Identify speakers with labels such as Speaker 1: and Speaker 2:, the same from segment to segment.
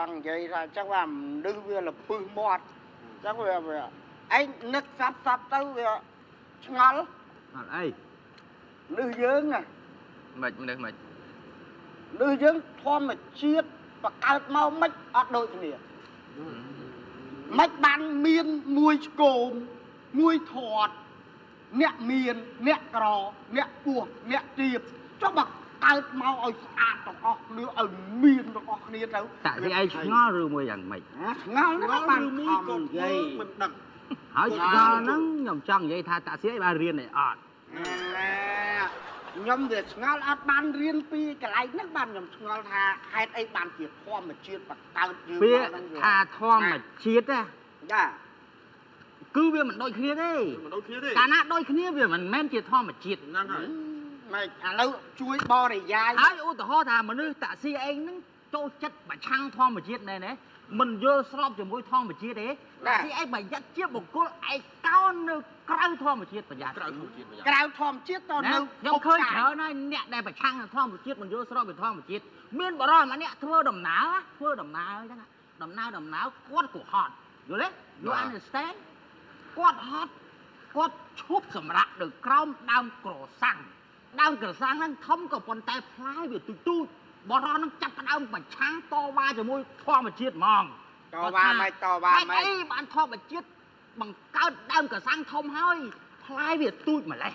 Speaker 1: chẳng vậy là chắc là đưa về là bự mọt chắc về anh nước sắp tới về ngon
Speaker 2: ấy
Speaker 1: đưa dưỡng nè
Speaker 3: mệt được mệt
Speaker 1: đưa dưỡng thom mà chiết và cắt mau mách ở đội này mách ban miên mùi cồn mùi thọt nẹ miên nẹ cò nẹ buộc nẹ tiệp cho bậc cắt mau ở ở nữa ở miên nó cóគ្នាទៅ
Speaker 2: tại vì ai ngó rư mùi rằng mày
Speaker 1: ឆ្ងល់ណាស់បានខំនិយាយ
Speaker 4: មិនដឹង
Speaker 2: ហើយឆ្ងល់ហ្នឹងខ្ញុំចង់និយាយថាតាសៀឲ្យបានរៀនឯអត់
Speaker 1: ខ្ញុំវាឆ្ងល់អត់បានរៀនពីកន្លែងហ្នឹងបានខ្ញុំឆ្ងល់ថាហេតុអីបានជាធម្មជាតិបកើតយើង
Speaker 2: ពា
Speaker 1: មក
Speaker 2: ក្យ
Speaker 1: ហ្នឹង
Speaker 2: ថាធម្មជាតិណា
Speaker 1: ចា
Speaker 2: គឺវាមិនដូចគ្នាទេ
Speaker 4: មិនដូចគ្នាទេ
Speaker 2: កាលណាដូចគ្នាវាមិនមែនជាធម្មជាតិ
Speaker 4: ហ្នឹងហើយ
Speaker 1: ម៉េចឥឡូវជួយបរិយាយ
Speaker 2: ហើយឧទាហរណ៍ថាមនុស្សតាស៊ីឯងហ្នឹងចូលចិត្តប្រឆាំងធម្មជាតិណែណាមិនយល់ស្របជាមួយធម្មជាតិទេតាស៊ីឯងប្រយ័ត្នជាបុគ្គលឯកោនៅក្រៅធម្មជាតិប្រយ័ត្ន
Speaker 4: ក្រៅធម្មជាតិប្រយ័ត្ន
Speaker 1: ក្រៅធម្មជាតិតនៅ
Speaker 2: ខ្ញុំឃើញច្រើនហើយអ្នកដែលប្រឆាំងនឹងធម្មជាតិមិនយល់ស្របពីធម្មជាតិមានបរិសម្នាក់ធ្វើដំណើរអញ្ចឹងដំណើរគាត់ក៏ហត់យល់ទេ you understand គាត់ហត់គាត់ឈប់សម្រាកនៅក្រោមដើមក្រសាំងហ្នឹងធំក៏ប៉ុន្តែផ្លែវាទូចបរិសហ្នឹងចាប់ផ្ដើមប្រឆាំងតវ៉ាជាមួយធម្មជាតិហ្មង
Speaker 1: តវ៉ាមិនតវ៉ាមិន
Speaker 2: អីបានធម្មជាតិបង្កើតដើមក្រសាំងធំហើយផ្លែវាទូចម្លេះ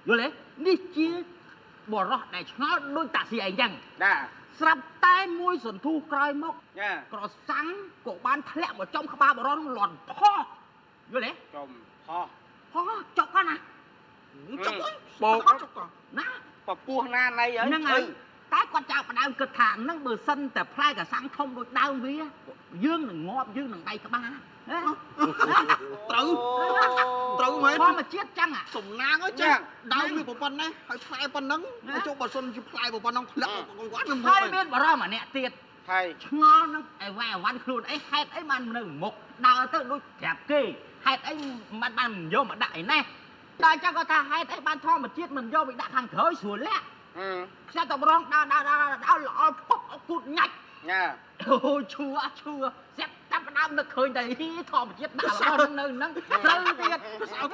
Speaker 2: យល់ទេនេះជាបរិសដែលឆ្ងល់ដូចតាស៊ីអីអញ្ចឹង
Speaker 1: ណា
Speaker 2: ស្រាប់តែមួយសន្ទុះក្រោយមក
Speaker 1: ចា
Speaker 2: ក្រសាំងក៏បានធ្លាក់មកចំក្បាលបរិសហ្នឹងលាន់ផោះយល់ទេ
Speaker 1: ចំផោះ
Speaker 2: ចុកហ្នឹងណា
Speaker 4: ចុក
Speaker 1: បោក
Speaker 4: ចុក
Speaker 2: ណា
Speaker 1: ពពោះណាណៃហើយ
Speaker 2: ហ្នឹងហើយតែគាត់ចាប់ផ្ដើមគិតថាហ្នឹងបើសិនតែផ្លែកសាំងធំដូចដើមវាយើងនឹងងាប់យើងនឹងដៃក្បាល
Speaker 4: ត្រូវមែន
Speaker 2: ធម្មជាតិចឹង
Speaker 4: សំណាងអើចេះដើមវាប៉ុណ្ណេះហើយផ្លែប៉ុណ្ណឹងចុះបើសិនជាផ្លែប៉ុណ្ណឹងធ្លាក់គាត់វា
Speaker 2: ហើយមានបរិសម្នាក់ទៀត
Speaker 1: ហើយ
Speaker 2: ឆ្ងល់នឹងអីវ៉ាន់ខ្លួនអីហេតុអីបាននៅមុខដើរទៅដូចប្រាប់គេហេតុអីមិនបានយកមកដាក់ឯណេះតែចឹងគាត់ថាហេតុអីបានធម្មជាតិមិនយកមកដាក់ខាងក្រោយស្រួលលាក់ខ្សែតបរងដើរល្អពុកគូតញាច់
Speaker 1: ណា
Speaker 2: អូឈួស្រាប់តាមដើមនឹកឃើញតែធម្មជាតិដាក់របស់នៅហ្នឹងត្រូវទៀត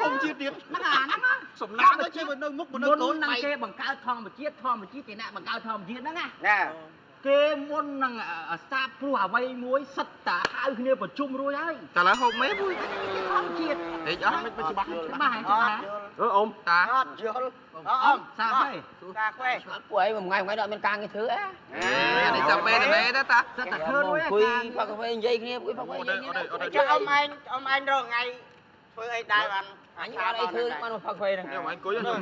Speaker 4: ធម្មជាតិទៀត
Speaker 2: ហ្នឹងហ្នឹង
Speaker 4: សំណាងទៅចេះនៅមុខនៅ
Speaker 2: មុន
Speaker 4: កូន
Speaker 2: នឹងគេបង្កើតធម្មជាតិជាអ្នកបង្កើតធម្មជាតិហ្នឹងណា
Speaker 1: ណា
Speaker 2: គេមុននឹងសាបព្រោះអ្វីមួយសិតតាហៅគ្នាប្រជុំរួចហើយ
Speaker 3: តែឡើយហូបមេមួយ
Speaker 2: ធម្មជាតិ
Speaker 3: ហេតុអត់
Speaker 4: មិនច្បាស់
Speaker 2: ច្បាស់ហើយច្បាស់
Speaker 3: អ៊ំតា
Speaker 1: អត់យល់អម
Speaker 2: សាហើយ
Speaker 1: សាខ្វេ
Speaker 5: ពួកឯងមួយថ្ងៃអត់មានការងារធ្វើអេ
Speaker 3: នេះតែពេលតែតា
Speaker 2: សិតតែឃើញរួច
Speaker 5: អង្គុយផឹកកាហ្វេនិយាយគ្នាអង្គុយផឹកកាហ្វេនិយាយគ្នា
Speaker 1: ចុះអមឯងរកថ្ងៃធ្វើអីដែរបាន
Speaker 5: អញអត់អីធ្វើបានផឹកកាហ្វេហ្នឹង
Speaker 4: ខ្ញុំអង្គុយ
Speaker 5: ខ្ញុំ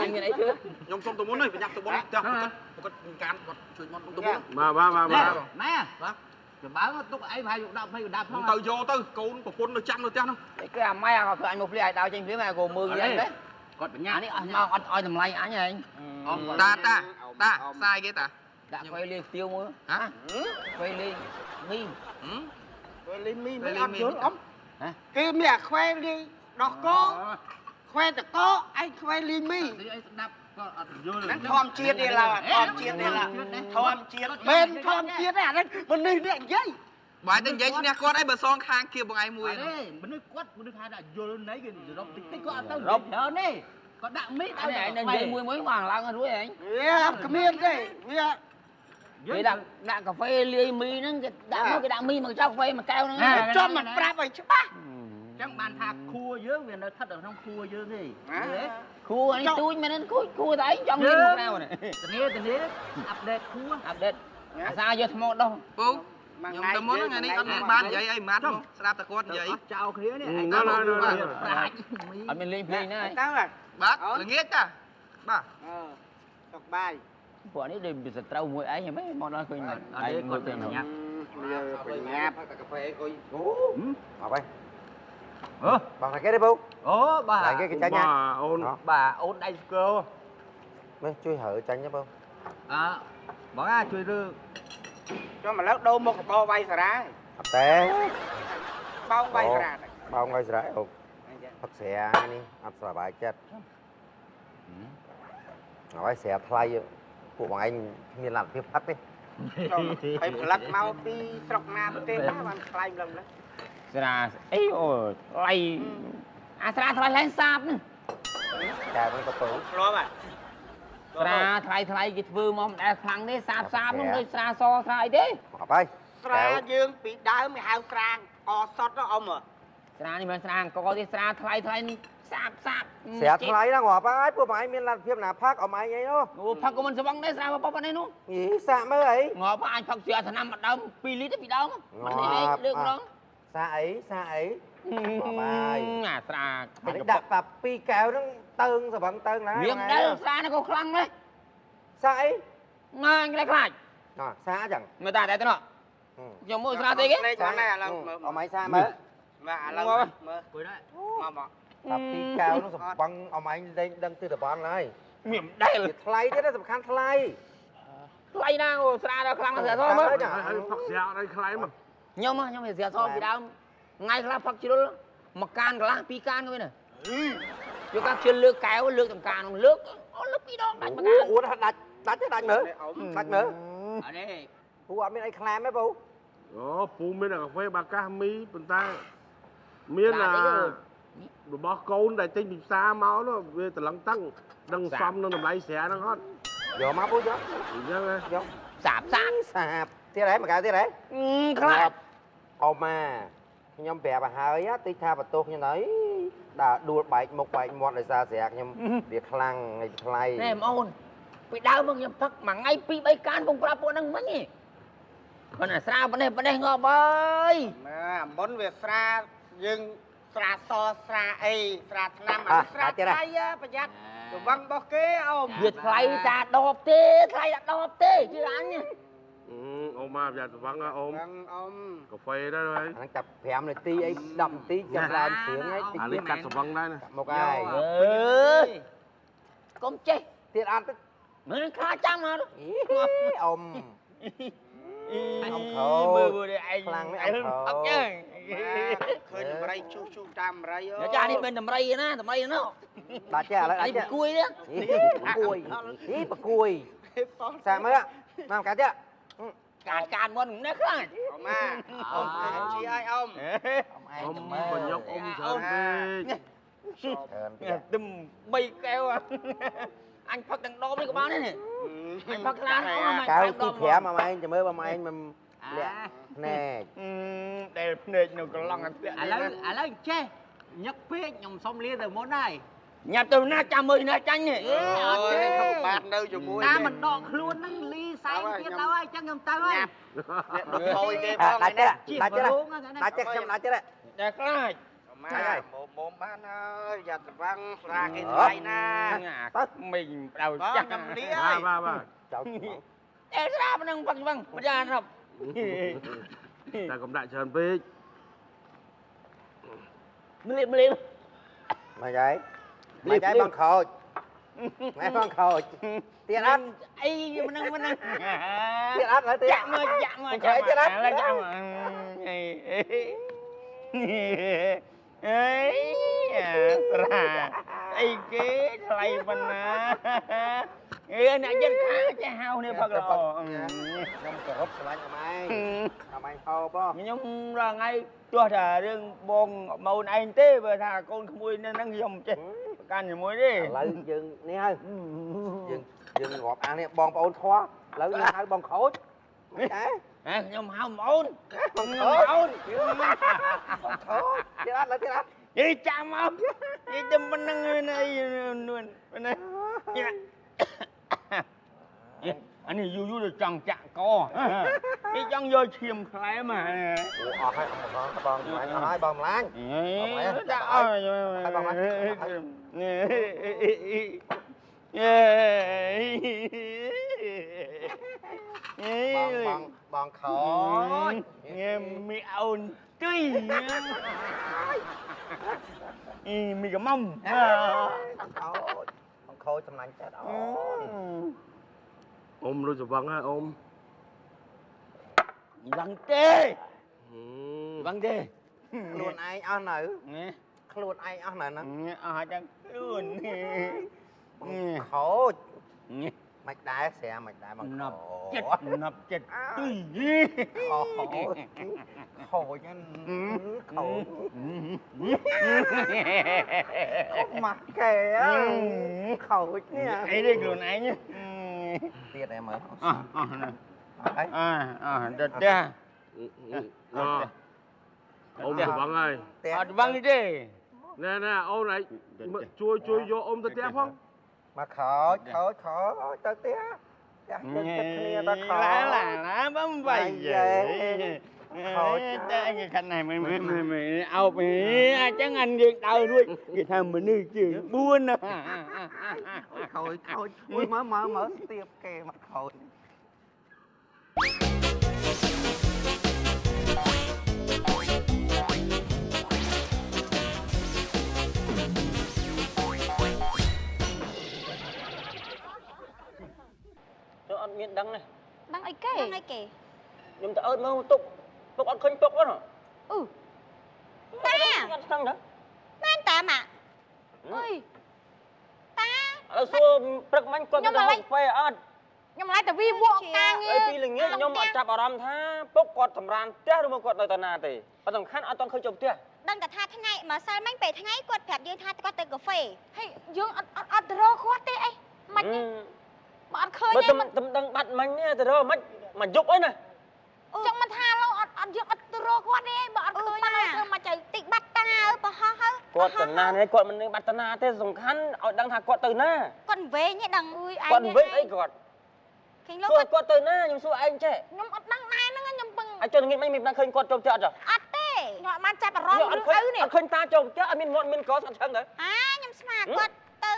Speaker 5: អញមានអីធ្វើ
Speaker 4: ខ្ញុំសុំទៅមុននេះប្រញាប់ទៅមុនផ្ទះគាត់ការគាត់ជួយមុនទៅមុន
Speaker 2: ណែចម្បើទុកអីប្រហែលយក10 20ដាប់ផង
Speaker 4: ទៅយកទៅកូនប្រពន្ធនៅចាំនៅផ្ទះនោះ
Speaker 5: គេអាម៉ែក៏ធ្វើអញមកភ្លេឲ្យដើរចេញភ្លាមឯងក៏មើលយ៉ាងដែរ
Speaker 2: គាត់បញ្ញា
Speaker 5: អានេះអស់មកអត់ឲ្យតម្លៃអញឯង
Speaker 3: តាសាយគេតា
Speaker 5: ដាក់កាហ្វេលាយខ្ទាវមួយ
Speaker 3: ហ៎
Speaker 5: កាហ្វេលាយមី
Speaker 1: ធ្វើលីមីមិនអត់យល់អមគេមានអាខ្វេលីដោះកខ្វេតកឯងខ្វេលីមី
Speaker 2: អីស្ដាប់ក៏អត់យល់
Speaker 1: ហ្នឹងធម្មជាតិទេឡើយធម្មជាតិទេឡើយធម្មជាតិមិនធម្មជាតិទេអានេះមនុស្សនេះនិយាយ
Speaker 3: បាយទៅនិយាយឈ្នះគាត់អីបើសងខាងគៀបបងឯងមួយ
Speaker 2: ទេមនុស្សគាត់មនុស្សថាយល់ណៃគេសរុបតិចគាត់អត់ទៅច្រើនទេគាត់ដាក់មី
Speaker 5: អញឯងនិយាយមួយបានឡើងរួចឯង
Speaker 1: វាគ្មានទេវា
Speaker 5: គេដាក់កាហ្វេលាយមីហ្នឹងគេដាក់មកគេដាក់មីមកចោលកាហ្វេមួយកែវហ្នឹង
Speaker 1: ចំមិនប្រាប់ឲ្យច្បាស់
Speaker 2: ចឹងបានថាខួរយើងវានៅស្ថិតនៅក្នុងខួរយើងទេ
Speaker 5: គួរនេះទូចមែនគួរតែឯងចង់មានមកក្រៅនេះ
Speaker 2: ធានាអាប់ដេតខួរ
Speaker 5: អាប់ដេតអាសាយកថ្មដោះ
Speaker 3: ពូខ្ញុំទៅមុនថ្ងៃនេះអត់មានបាននិយាយអីម៉ាត់មកស្ដាប់តែគាត់និយាយ
Speaker 2: ចោលគ្នានេះ
Speaker 5: ប្រាច់អត់មានលេងភ្លេងណា
Speaker 1: ទៅ
Speaker 3: បាទល្ងាចតាបាទ
Speaker 1: តុកបាយ
Speaker 5: ពួកនេះដូចសត្រូវមួយឯងហ្មងមកដល់ឃើញឯងគាត់ទៅញ៉ាំ
Speaker 1: បញ្ញាប់
Speaker 4: កាហ្វេអុយ
Speaker 6: អូអបហើយ
Speaker 2: អឺ
Speaker 6: បងតែគេទេពូ
Speaker 2: អូបាទ
Speaker 6: តែគេចាញ់ណា
Speaker 2: អូនបាទអូនដៃស្គរ
Speaker 6: មើលជួយហើចាញ់ទេពូ
Speaker 2: អើបងអាជួយរើ
Speaker 1: ចុះមកលើដូរមុខកបោវាយសារ៉ា
Speaker 6: អត់ទេ
Speaker 1: បោវាយសារ៉ា
Speaker 6: បងឲ្យស្រែអូផឹកស្រានេះអត់សប្បាយចិត្តហើយស្រាថ្លៃពួកបងឯងមានលទ្ធភាពផឹកទេ
Speaker 2: អ
Speaker 1: ไปผลักเมาปีสรกน้ำเต้นนะมันคลายลงแล้ว
Speaker 5: ស្រាអីអូថ្លៃអាស្រាថ្លៃឡើងសាបហ្នឹង
Speaker 6: Chà con cặp tủ.
Speaker 1: พร้อมอ่ะ
Speaker 5: ស្រាថ្លៃថ្លៃគេធ្វើមកមិនដែលខ្លាំងទេសាបសាបហ្នឹងដូចស្រាសស្រាអីទេ
Speaker 6: Họp ơi.
Speaker 1: ស្រាយើងពីដើមមិនហៅស្រាកសតអ៊ំ
Speaker 5: ស្រានេះមិនស្រាអង្គទេស្រាថ្លៃថ្លៃនេះសាបសាប
Speaker 6: Sẽ lấy ra ngọt ơi. Bữa mai miên là phim nào phát ở mày vậy đó.
Speaker 5: អូផឹកក៏មិនស្វឹងដែរស្រាបបបនេះនោះ
Speaker 6: Gì xạ mới ấy.
Speaker 5: ងប់អាចផឹកស្រាឆ្នាំមួយដើម2លីត្រពីដើមមិនទេលើកម្ដង
Speaker 6: Xạ ấy, xạ ấy. Ngọt ơi.
Speaker 5: អាស្រា
Speaker 6: Mày đặt tập pi kèo nó tơn rồi vẫn tơn đấy.
Speaker 5: មានដែរស្រានេះក៏ខ្លាំងដែរ
Speaker 6: Xạ ấy.
Speaker 5: ម៉ាញ់ខ្លាចខ្លាច
Speaker 6: Nè, xạ chẳng.
Speaker 5: មើលតាតែទៅណោះ
Speaker 6: Ừ.
Speaker 5: យកមើលស្រាទេគេ
Speaker 1: នេះមកណែឡើយ
Speaker 6: Ở mày xạ mới.
Speaker 1: មកឥឡូវមើល
Speaker 2: គួយដែរ
Speaker 1: មក
Speaker 6: Tập pi kèo nó sập băng ở mày đây đang từ tập ban này.
Speaker 5: មានដែរ
Speaker 6: Thì thay thế đó sập khăn thay.
Speaker 5: ថ្លៃណាស់អូស្រាដល់ខ្លាំងស្រាស
Speaker 6: Khăn
Speaker 5: មើល
Speaker 6: đấy nhỉ?
Speaker 3: ផឹកស្រាđây ខ្លាំងមក
Speaker 5: ខ្ញុំខ្ញុំស្រាសពីដើមថ្ងៃខ្លះផឹកជ្រុលមួយកានកន្លះពីរកានក៏មានដែរយកកាជិលលើកកែវលើកទាំងកាននោះលើកអូលើកពីរដងដាច់មួយកាន
Speaker 6: Ủa đánh chứ đánh nữa.
Speaker 1: អ៊ំ
Speaker 6: Đánh nữa.
Speaker 2: អត់ទេ
Speaker 6: Ủa ở bên đây khlam ấy bố.
Speaker 3: អូពូមានកាហ្វេបាកាសមីប៉ុន្តែមានរបស់កូនដែលចេញពីផ្សារមកនោះវាត្រឡឹងតឹងដឹងសំនឹងតម្លៃស្រាហ្នឹងអត់
Speaker 6: Vô má bố vô.
Speaker 3: អញ្ចឹងណា
Speaker 6: Vô.
Speaker 5: សាបសាប
Speaker 6: Sạp. Thế đấy mà cái thế đấy.
Speaker 5: ខ្លាច
Speaker 6: Ôm mà. Nhưng bè bà hơi á, tí tha bà tốt như đấy. Đã đua bạch một bạch một lại ra dẹt nhưng việc khăn ngày thay.
Speaker 5: ណែបងអូនពីដើមមកខ្ញុំផឹកមួយថ្ងៃពីរ3កានពងប្រាប់ពួកហ្នឹងមិញគាត់អាស្រាប៉ុណ្ណេះងប់អើយ
Speaker 1: មកមុនវាស្រាយើងស្រាសស្រាអីស្រាឆ្នាំស្រាថ្លៃប្រយ័ត្នទៅវឹងរបស់គេអ៊ំ
Speaker 5: វាថ្លៃតាដបទេថ្លៃតាដបទេជឿអញ
Speaker 3: អូម៉ាប្រយ័ត្នស្វឹងណាអូម
Speaker 1: វឹងអ៊ំ
Speaker 3: កាហ្វេដែរហើយ
Speaker 6: Hắn cặp phèm này tí ấy, đậm tí chậm làm sướng ấy.
Speaker 3: អានេះកាត់ស្វឹងដែរណា
Speaker 6: Một ai.
Speaker 5: កុំចេះ
Speaker 6: Tiết ăn tức.
Speaker 5: មើលខ្លាចចាំមក
Speaker 6: Ý, ôm.
Speaker 5: មើលមើលឯង
Speaker 6: ខ្លាំងណាស់
Speaker 5: ឯងអត់ចឹង
Speaker 1: ឃើញតម្រៃជុះតាមតម្រៃអើ
Speaker 5: ចានេះមានតម្រៃណាតម្រៃនោះ
Speaker 6: Đã chè lại, đã
Speaker 5: ឯង
Speaker 6: chè.
Speaker 5: គួយទេ
Speaker 6: Ý, bà cùi. Ý, bà cùi. Sao mới ạ? Làm cái chứ?
Speaker 5: កានមុននេះខ្លាច
Speaker 1: អ៊ំមកអ៊ំជាអីអ៊ំ
Speaker 6: Ông
Speaker 3: អ៊ំ
Speaker 6: ai
Speaker 3: បញ្ញុកអ៊ំច្រើនពេក
Speaker 6: Thơm tí.
Speaker 5: ទឹម3កែវអញផឹកទាំងដបនេះក៏បានដែរនេះអញផឹកខ្លាំងអស់
Speaker 6: Cao tí khỏe mà mày, cho mới bà mày mà lẹ. Nè.
Speaker 5: ដែលភ្នែកនៅកន្លងអាធ្លាក់
Speaker 2: ឥឡូវចេះញឹកពេកខ្ញុំសុំលាទៅមុនហើយ
Speaker 5: ញ៉ាំទៅណាចាំមើលណាចាញ់នេះ
Speaker 1: អត់ទេខ្ញុំបាននៅជាមួយ
Speaker 2: តាមមិនដកខ្លួនហ្នឹងលីសែងទៀតទៅហើយអញ្ចឹងខ្ញុំទៅហើយ
Speaker 1: អ្នកដុតខូចគេផង
Speaker 6: Đã chết ạ,
Speaker 2: ជា
Speaker 6: đã
Speaker 2: ប
Speaker 6: chết
Speaker 2: រោ
Speaker 6: ạ.
Speaker 2: ងហ្នឹង
Speaker 6: Đã chết xem đã chết ạ.
Speaker 5: តែខ្លាច
Speaker 1: មកមុំបានហើយយ៉ាត់ស្វាំងស្រាគេថ្លៃណា
Speaker 5: ទឹកមីងដៅ
Speaker 1: បង
Speaker 5: ចាស់
Speaker 1: ខ្ញុំលី
Speaker 3: បា
Speaker 1: ហើយ
Speaker 3: បាទបាទ
Speaker 6: Cháu.
Speaker 5: តែស្រាប់នឹងផឹកហ្នឹងប្រយ៉ារាប់
Speaker 3: តែកុំដាក់ច្រើនពេក
Speaker 5: ម្លេប
Speaker 6: Mày vậy? Mày chạy bằng khôi. Mày bằng khôi. Tiền ăn.
Speaker 5: អីមិនហ្នឹង
Speaker 6: Tiền ăn lại tiền.
Speaker 5: ចាក់មក
Speaker 6: Mình khởi chứ đó.
Speaker 5: ឡើយចាក់មកអីស្រាអីគេថ្លៃប៉ុណ្ណាអ្នកចិត្តខាចេះហៅនេះផឹកល្អ
Speaker 6: Nhâm cờ húp của anh nhà mày. Nhà mày hô bó.
Speaker 5: ខ្ញុំរាល់ថ្ងៃទោះថារឿងបងមកឯងទេបើថាកូនក្មួយនៅហ្នឹងខ្ញុំចេះប្រកាន់ជាមួយទេ
Speaker 6: Lấy dừng nè ơi. Dừng ngọt ăn nè bong ôn thoa. Lấy như hai bong khối. Đấy.
Speaker 5: ខ្ញុំហៅបងអូន
Speaker 6: Bong
Speaker 5: ខ្ញុំ
Speaker 6: khối.
Speaker 5: អូន
Speaker 6: Bong khối. Tiền ăn lại tiền ăn.
Speaker 5: និយាយចាំមកនិយាយតែប៉ុណ្្នឹងអីនួនប៉ុណ្ណាអានេះយូរទៅចង់ចាក់កនេះចង់យកឈាមខ្លែមក
Speaker 6: Ủa hai bong lại hai bong láng.
Speaker 5: ដាក់អើយ
Speaker 6: Bong khối.
Speaker 5: មីអូនទុយមីកមុំ
Speaker 6: Bong khối tầm lạnh chết.
Speaker 3: អ៊ំដូចស្វឹងហ៎អ៊ំ
Speaker 5: vâng tê vâng tê
Speaker 6: Luôn ai ăn nữ.
Speaker 5: nghe
Speaker 6: Luôn ai ăn nữ nó.
Speaker 5: nghe ở trong luôn
Speaker 6: Khổ.
Speaker 5: nghe
Speaker 6: mạch đá xẻ mạch đá bằng
Speaker 2: nập
Speaker 6: khổ
Speaker 2: chết nập chết tùy
Speaker 6: khổ nhân khổ mặt kìa khổ nha
Speaker 2: ấy đây luôn ấy nhá
Speaker 6: tiết em mới
Speaker 2: được chưa
Speaker 3: Rồi. Ôm của băng ơi.
Speaker 2: vâng đi
Speaker 3: Nè nè, ôm này. Chui vô ôm tao tép không?
Speaker 6: mà khổ tao tía chết kia tao khổ
Speaker 2: là bấm vậy vậy cái khăn này mày ao mày chẳng anh việc đâu đuôi cái thằng mình đi chửi buôn à
Speaker 6: khổ ui mở tiệp kìa mặt khổ
Speaker 5: tôi ăn miếng đắng này
Speaker 7: Đăng ấy kể. Đăng ấy kể.
Speaker 5: nhưng ta ơi mơ tục ăn khơi tục đó nè
Speaker 7: Ừ. Ta.
Speaker 5: ăn xăng đó
Speaker 7: Mang ta mà. Ơi. Ta.
Speaker 5: ở xưa prực manh con
Speaker 7: Nhưng mà
Speaker 5: đã
Speaker 7: lại-
Speaker 5: học phê ăn
Speaker 7: ខ្ញុំឡាយតែវាវក់ការងារ
Speaker 5: អីពីល្ងាចខ្ញុំអត់ចាប់អារម្មណ៍ថាពុកគាត់សម្រានផ្ទះឬមកគាត់នៅតាណាទេប៉ុន្តែសំខាន់អត់តន់ឃើញចូលផ្ទះ
Speaker 7: ដឹងតែថាថ្ងៃម្សិលមិញពេលថ្ងៃគាត់ប្រាប់យើងថាគាត់ទៅកាហ្វេហើយយើងអត់ទៅរកគាត់ទេអីមិនបើអត់ឃើញ
Speaker 5: បើ
Speaker 7: ទេ
Speaker 5: ទំដឹងបាត់មិញនេះទៅរកមិនមកយប់អីណា
Speaker 7: ចឹងមិនថាឡូវអត់យើងអត់ទៅរកគាត់ទេបើអត់ឃើញឡូវធ្វើមកចៅតិចបាត់តាបោះហោះហើយ
Speaker 5: គាត់តាណានេះគាត់មិននឹងបាត់តាណាទេសំខាន់ឲ្យដឹងថាគាត់ទៅណា
Speaker 7: គាត់វែងទេដឹងអើយឯង
Speaker 5: គាត់វិញអីគាត់
Speaker 7: ឃើញលោក
Speaker 5: សួរគាត់ទៅណាខ្ញុំសួរឯងចេះ
Speaker 7: ខ្ញុំអត់ដឹងដែរហ្នឹងខ្ញុំពឹង
Speaker 5: អាចចូលល្ងាចមិញមិនដឹងឃើញគាត់ចូលផ្ទះអត់ចុះ
Speaker 7: អត់ទេខ្ញុំអត់បានចាប់អារម្មណ៍
Speaker 5: អ
Speaker 7: រឿង
Speaker 5: ត់ឃើញ
Speaker 7: ឪនេះ
Speaker 5: អត់ឃើញតាចូលផ្ទះអត់មានមាត់មានកស្អត់ឈឹងទៅ
Speaker 7: ខ្ញុំស្មានគាត់ទៅ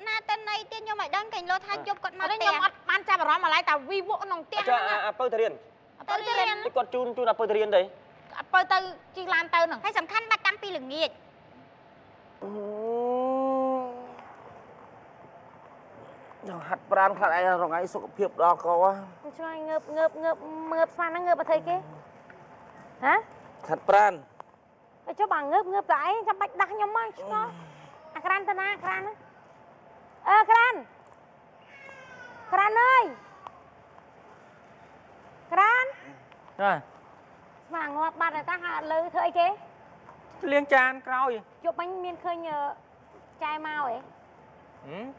Speaker 7: ណាទៅណីទៀតខ្ញុំមិនដឹងកេញលោថាជប់គាត់មក
Speaker 8: អត់ទេ
Speaker 7: ផ្ទះ
Speaker 8: ខ្ញុំអត់បានចាប់អារម្មណ៍អាឡ័យតែវីវក់ក្នុងផ្ទះ
Speaker 5: ចុះ
Speaker 8: ហ្នឹង
Speaker 5: អាពៅទៅរៀន
Speaker 7: ទៅរៀន
Speaker 5: តែគាត់ជូនអាពៅទៅរៀនទេ
Speaker 8: អត់បើទៅជិះឡានទៅហ្នឹង
Speaker 7: ហើយសំខាន់បាត់តាំងពីល្ងាច
Speaker 5: ខ្ញុំហាត់ប្រានខ្លាចឯងរងឯងសុខភាពដល់កោ
Speaker 8: ឆ្ងាយងើបមើលស្មានហ្នឹងងើបអត់ធ្វើគេហ៎
Speaker 5: ហាត់ប្រាន
Speaker 8: ហើយចុះបើងើបតែឯងចាំបាច់ដាស់ខ្ញុំមកឆ្ងល់អាក្រានទៅណាអាក្រានណាក្រានអើយក្រាន
Speaker 5: ណា
Speaker 8: ស្មានងាប់បាត់ហើយតាហាក់លើធ្វើអីគេ
Speaker 5: លាងចានក្រោយ
Speaker 8: ជប់មិញមានឃើញចែមកហ៎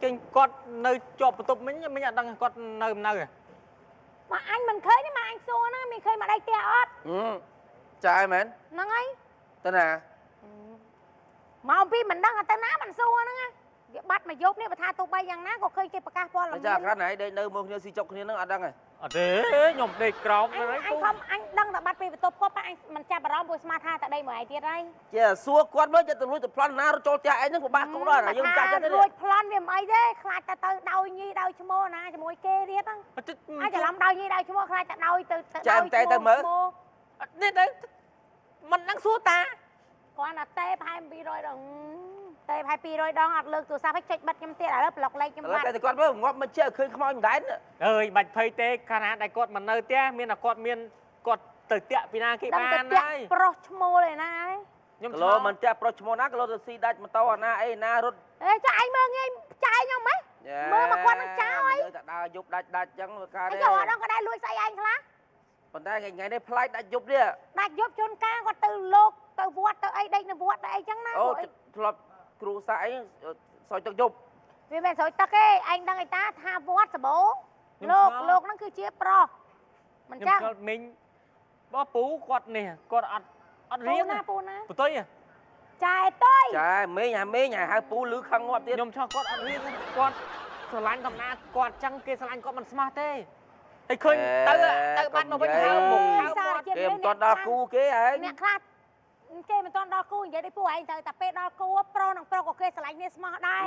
Speaker 5: ចេញគាត់នៅជាប់បន្ទប់មិញមិញអត់ដឹងគាត់នៅមិននៅ
Speaker 8: មកអញមិនឃើញទេមកអញសួរហ្នឹងមានឃើញមកដៃផ្ទះអត់
Speaker 5: ចាយមែន
Speaker 8: ហ្នឹងហើយ
Speaker 5: ទៅណា
Speaker 8: មកអំពីមិនដឹងទៅណាមិនសួរហ្នឹងណាវាបាត់មកយប់នេះបើថាទោះបីយ៉ាងណាក៏ឃើញគេប្រកាសព័ត៌មាន
Speaker 5: ចាក្រានហើយដេកនៅមើលគ្នាស៊ីចុកគ្នានឹងអត់ដឹងទេអត់ទេខ្ញុំដេកក្រោម
Speaker 8: អញខំអញដឹងតែបាត់ពីបន្ទប់គាត់ប៉ះអញមិនចាប់អារម្មណ៍ព្រោះស្មាថាតែដេកមួយឯទៀតហើយ
Speaker 5: ចេះសួរគាត់មើលចិត្តទៅលួចទៅប្លន់ណាចូលផ្ទះឯងហ្នឹងពិបាកគូដល់យើងចាច់ចិត្តទេ
Speaker 8: រួចប្លន់វាមិនអីទេខ្លាចតែទៅដោយញីដោយឈ្មោះណាជាមួយគេទៀតហ្នឹងអាចច្រឡំដោយញីដោយឈ្មោះខ្លាចតែដោយទៅទៅមើលនេះទៅមិនដឹងសួរតាគាត់តែតេប្រហែល200ដងតេប្រហែល200ដងអត់លើកទូរស័ព្ទឲ្យចុចបិទខ្ញុំទៀតឥឡូវប្លុកលេខខ្ញុំបាត់
Speaker 5: តែគាត់មើលងាប់មិនជឿឃើញខ្មោចមិនដែរអើយបាច់ភ័យទេខណៈដែលគាត់មិននៅផ្ទះមានតែគាត់មានគាត់ទៅតាក់ពីណាគេបានហើយ
Speaker 8: ប្រុសឈ្មោះឯណា
Speaker 5: ខ្ញុំឆ្លោមិនតាក់ប្រុសឈ្មោះណាក៏លោទៅស៊ីដាច់ម៉ូតូអាណាអីណារត់
Speaker 8: ចុះឯងមើលងាយចាយខ្ញុំហ៎ មើលមកគាត់នឹងចោលហើយ
Speaker 5: តែដើរយប់ដាច់ចឹងកើត
Speaker 8: ឯ
Speaker 5: ទេ
Speaker 8: ងយកអត់ដល់ក៏ដែរលួចស្អីឯងខ្លះ
Speaker 5: ប៉ុន្តែថ្ងៃនេះផ្លាយដាច់យប់នេះ
Speaker 8: ដាច់យប់ជូនកាគាត់ទៅលោកទៅវត្តទៅអីដេកនៅវត្តទៅអីចឹងណា
Speaker 5: អូធ្លាប់គ្រូសាក់អីសយទឹកយប់
Speaker 8: វាមិនស្រោចទឹកទេឯងដឹងឯតាថាវត្តសបោលោកហ្នឹងគឺជាប្រុសមិន
Speaker 9: ខ្ញុំ
Speaker 8: ចឹង
Speaker 9: ឆ្លល់មីងបោះពូគាត់នេះគាត់អត់រៀន
Speaker 8: ពូណា
Speaker 9: បន្ទុយ
Speaker 8: ចែតុយ
Speaker 5: ចាមីងហៅពូលឺខឹងងាប់ទៀត
Speaker 9: ខ្ញុំឆ្លល់គាត់អត់រៀនគាត់ស្រឡាញ់ធម្មតាគាត់ចឹងគេស្រឡាញ់គាត់មិនស្មាស់ទេតែឃើញទៅបាត់មកវិញហើមុខហើមាត់
Speaker 5: គេមិនទាន់ដល់គូគេហ៎
Speaker 8: អ្នកខ្លះគេមិនទាន់ដល់គូនិយាយដូចពូឯងទៅតែពេលដល់គូប្រុសនឹងប្រុសក៏គេស្រឡាញ់គ្នាស្មោះដែរ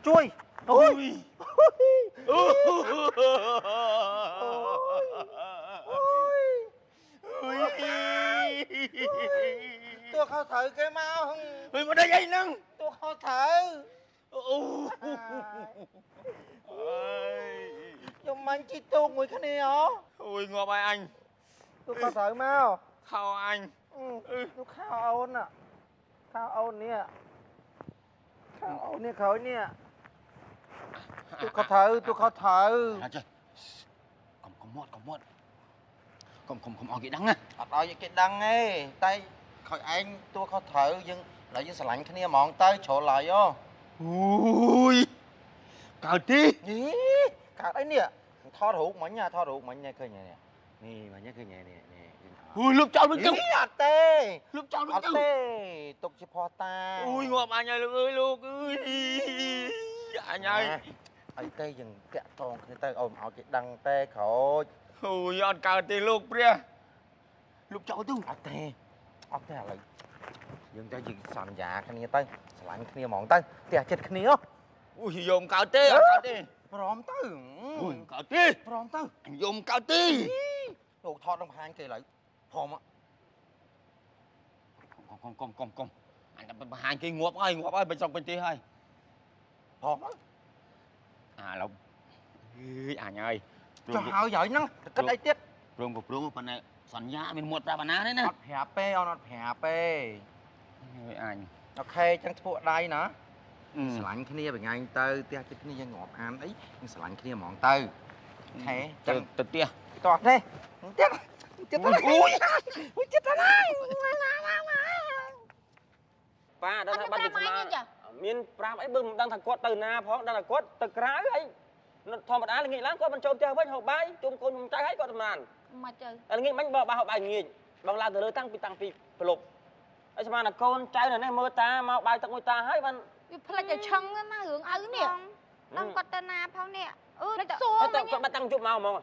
Speaker 6: ជួយ តួខុសត្រូវគេមក
Speaker 5: មកđây anh nâng
Speaker 6: តួខុសត្រូវ ខ្ញុំមិនជីទូកមួយគ្នាហ៎
Speaker 5: ôi ngọt ai anh
Speaker 6: តួខុសត្រូវមក
Speaker 5: khao anh
Speaker 6: តួខោអូនខោអូននេះខោអូននេះក្រោយនេះតួខុសត្រូវតួខុសត្រូវ
Speaker 5: à trời không ao cái đắng á
Speaker 6: អត់ឲ្យគេដឹងទេតែខោឯងតួខុសត្រូវយើងឡើយយើងស្រឡាញ់គ្នាហ្មងទៅជ្រុលហើយហ៎
Speaker 5: ui cào tí
Speaker 6: កើតអីនេះថតរូបមិញថតរូបមិញឃើញនេះនេះមិញឃើញនេះ
Speaker 5: ui lúc trâu nó cưng
Speaker 6: អត់ទេ
Speaker 5: lúc trâu
Speaker 6: អ
Speaker 5: nó
Speaker 6: ត់
Speaker 5: cưng
Speaker 6: ទេទុកជាផោះតា
Speaker 5: ui ngọt anh ơi lúc ơi anh ơi
Speaker 6: អីទេយើងតាក់តងគ្នាទៅអូនឲ្យគេដឹងទេក្រោយ
Speaker 5: ui ăn cào tí lúc pria lúc trâu tu
Speaker 6: អត់ទេឥឡូវយើងទៅយើងសន្យាគ្នាទៅស្រឡាញ់គ្នាហ្មងទៅផ្ទះចិត្តគ្នា
Speaker 5: ui dùng cào tí ăn cào tí
Speaker 6: ព្រមទៅ
Speaker 5: ui cào tí
Speaker 6: ព្រមទៅ
Speaker 5: anh dùng cào tí
Speaker 6: លោកថតនឹងបង្ហាញគេឡើយព្រម
Speaker 5: con anh đã hai cái ngọt ơi bên trong bên tí hơi
Speaker 6: ព្រម
Speaker 5: à lộc anh ơi
Speaker 6: ចុះហើយហើយហ្នឹងគិតអីទៀត
Speaker 5: ព្រមប៉ុន្តែសន្យាមានមុតប្រាប់អាណាទេណា
Speaker 6: អត់ប្រាប់ទេអូនអត់ប្រាប់ទេ
Speaker 5: អញ
Speaker 6: អូខេចឹងធ្វើដៃណាស្រឡាញ់គ្នាបងាញ់ទៅផ្ទះចិត្តគ្នាយើងងាប់អានអីយើងស្រឡាញ់គ្នាហ្មងទៅអូខេចឹង
Speaker 5: ទៅផ្ទះ
Speaker 6: តោះទេទៀតទៀតអូយចិត្តណាស់
Speaker 9: ប៉ាដឹងថាបាត់វិស្មាមានប្រាប់អីបើមិនដឹងថាគាត់ទៅណាផងដឹងថាគាត់ទៅក្រៅអីធម្មតាល្ងាចឡើងគាត់មិនចូលផ្ទះវិញហូបបាយជុំកូនជុំចៅហើយគាត់ទៅណាន
Speaker 7: មកទៅ
Speaker 9: តែល្ងាចមិញបើហូបបាយងាយបងឡើងទៅលើតាំងពីប្រឡប់ហើយស្មានតែកូនចៅនៅនេះមើលតាមកបាយទឹកមួយតាហើយបាន
Speaker 7: វាផ្លិចតែឆឹងណារឿងឪនេះដឹងគាត់ទៅណាផងនេះផ្លិចសួរ
Speaker 9: តែគាត់បាត់តាំងជប់មកហ្មង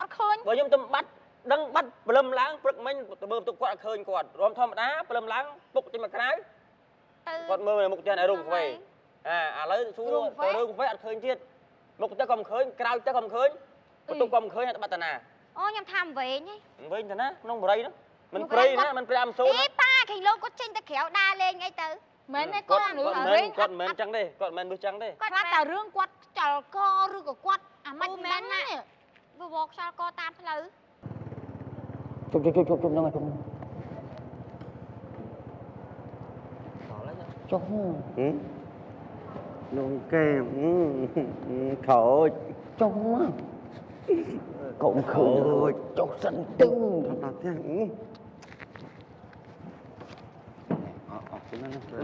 Speaker 7: អត់ឃើញ
Speaker 9: បើខ្ញុំទៅបាត់ដឹងបាត់ព្រលឹមឡើងព្រឹកមិញទៅមើលទៅគាត់អត់ឃើញគាត់រំធម្មតាព្រលឹមឡើងពុកចេញមកក្រៅគាត់មើលមុខផ្ទះនៅរូបខ្វេឥឡូវសួរទៅរូបខ្វេអត់ឃើញទៀតមុខផ្ទះក៏មិនឃើញក្រៅផ្ទះក៏មិនឃើញបន្ទប់ក៏មិនឃើញតែបាត់តាណា
Speaker 7: អូខ្ញុំថាមិនវែងហី
Speaker 9: វិញទៅណាក្នុងបរិយហ្នឹងមិនព្រៃណាមិនព្រៃអាមសូន
Speaker 7: អេប៉ាឃើញលោកគាត់ចេញទៅក្រៅដើរលេងអីទៅមែនទេគាត់រឿងវែង
Speaker 9: គាត់មិនចឹងទេគាត់មិនមើលចឹងទេ
Speaker 7: គាត់ថាតែរឿងគាត់ខ្ចល់កឬក៏គាត់អាម៉េចមែនណាវាវកខ្ចល់កតាមផ្លូវ
Speaker 5: ជុំហ្នឹងហើយជុំចុះ
Speaker 6: នងគេខូច
Speaker 5: ចុះមកកុំខូចចុះសិនទៅ
Speaker 6: ថាផ្ទះ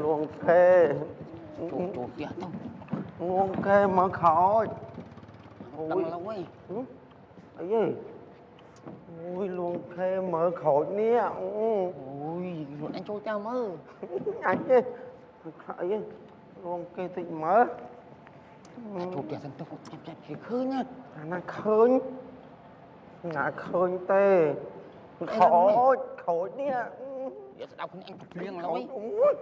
Speaker 6: លួងខេ
Speaker 5: ចូលផ្ទះទៅ
Speaker 6: លួងខេមកខោច
Speaker 5: ដឹងឡូវអី
Speaker 6: អីហេអូយលួងខេមើលខោចនេះ
Speaker 5: អូយខ្លួនអញចូលចាំមើល
Speaker 6: អញទេអីហេលួងគេតិចមើល
Speaker 5: ចូលផ្ទះសិនទៅចាំគេឃើញណា
Speaker 6: អាណាឃើញណាឃើញទេខោចខូចនេះ
Speaker 5: វាស្ដាប់គ្នាអញភ្លៀងឡូវ
Speaker 6: អូយ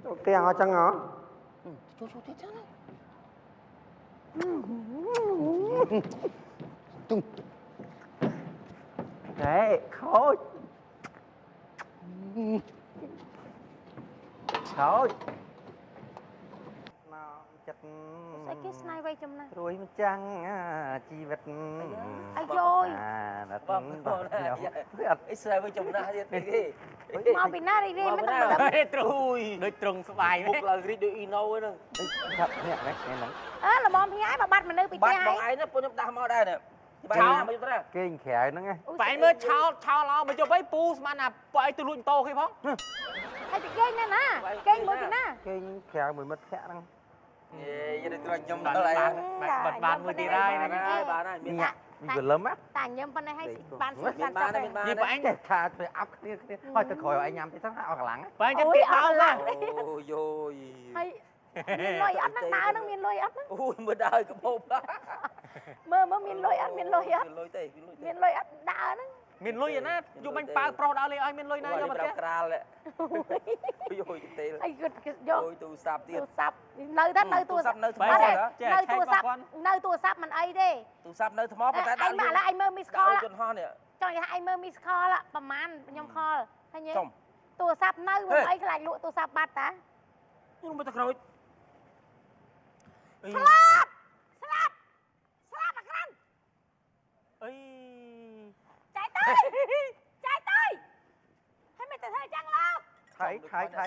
Speaker 6: ទៅផ្ទះអញ្ចឹងហ៎
Speaker 5: ចូលផ្ទះចឹងណា
Speaker 6: ហេខូចខូចមកចិត្ត
Speaker 8: ស្អីគេស្នៃវ័យចំណាស់
Speaker 6: រួយមិនចាំងជីវិត
Speaker 8: អាយយ
Speaker 6: ណាត់
Speaker 9: បង
Speaker 6: បង
Speaker 9: អត់អីស្អីវិញចំណាស់ទៀតទេ
Speaker 8: មកពីណារីមិនដឹង
Speaker 9: ត្រួយដូចត្រង់ស្បាយមុខឡើងរីកដូចអ៊ីណូហ្នឹង
Speaker 6: ថានេះហ្នឹង
Speaker 8: អើល្មមភ្ញាយបើបាត់មនុស្សពីផ្ទះ
Speaker 9: បាត់
Speaker 8: ហើ
Speaker 9: បង
Speaker 8: យ
Speaker 9: ឯងពួកខ្ញុំដាស់មកដែរនេះបាយណាមកទៅ
Speaker 6: គេងក្រៅហ្នឹង
Speaker 9: បែរមើលឆោឡោមកជប់អីពូស្មានណាពួកឯងទៅលួចតោគេផង
Speaker 8: ហើយពីគេណាណាគេមួយពីណា
Speaker 6: គេងក្រៅមួយមិត្តភក្តិហ្នឹង
Speaker 9: យេទៅត្រង់ខ្ញុំដល់ហើយបាត់បានមួយទៀតហើយបានហើយមាន
Speaker 6: ញាក់ពីព្រលឹម
Speaker 8: តាញឹមប៉ុណ្ណេះហើយបានស្បាន
Speaker 9: បាន
Speaker 8: ស្បាន
Speaker 9: មានបាន
Speaker 6: យីបងឯងថាទៅអាប់គ្នាហើយទៅក្រោយឲ្យញ៉ាំតិចទៅឲ្យកន្លង
Speaker 9: បែរចាំទៀតដល់ណាអូយយ
Speaker 8: ហើយមានលុយអត់ហ្នឹងដើរហ្នឹងមានលុយអត់ហ្នឹង
Speaker 9: អូយមើលដើរកំហុប
Speaker 8: មើលមានលុយអត់មានលុយអត់
Speaker 9: លុយទេ
Speaker 8: មានលុយអត់ដើរហ្នឹង
Speaker 9: មានលុយណាយកបាញ់ប៉ាប្រុសដល់លេឲ្យមានលុយណាយកមកផ្ទះ
Speaker 5: ក្រាលយយទេ
Speaker 8: អីគាត់យក
Speaker 5: ទូរស័ព្ទទៀត
Speaker 8: ទូរស័ព្ទនៅតែនៅទូរស័ព្ទ
Speaker 5: នៅថ្ម
Speaker 8: នៅទូរស័ព្ទនៅទូរស័ព្ទមិនអីទេ
Speaker 5: ទូរស័ព្ទនៅថ្មប៉ុន្តែ
Speaker 8: អញមកឥឡូវអញមើល miss call
Speaker 5: យន្តហោះនេះ
Speaker 8: ចង់និយាយថាអញមើល miss call ប្រហែលខ្ញុំ call ឃើញទេ
Speaker 5: ចំ
Speaker 8: ទូរស័ព្ទនៅមិនអីខ្លាចលក់ទូរស័ព្ទបាត់តា
Speaker 5: ខ្ញុំមកទៅក្រូច
Speaker 8: ស្លាប់អាក្រាន់
Speaker 9: អី
Speaker 8: ចែកទៅហើយមិនទៅធ្វើចឹងលោក
Speaker 6: ថៃចែកទៅ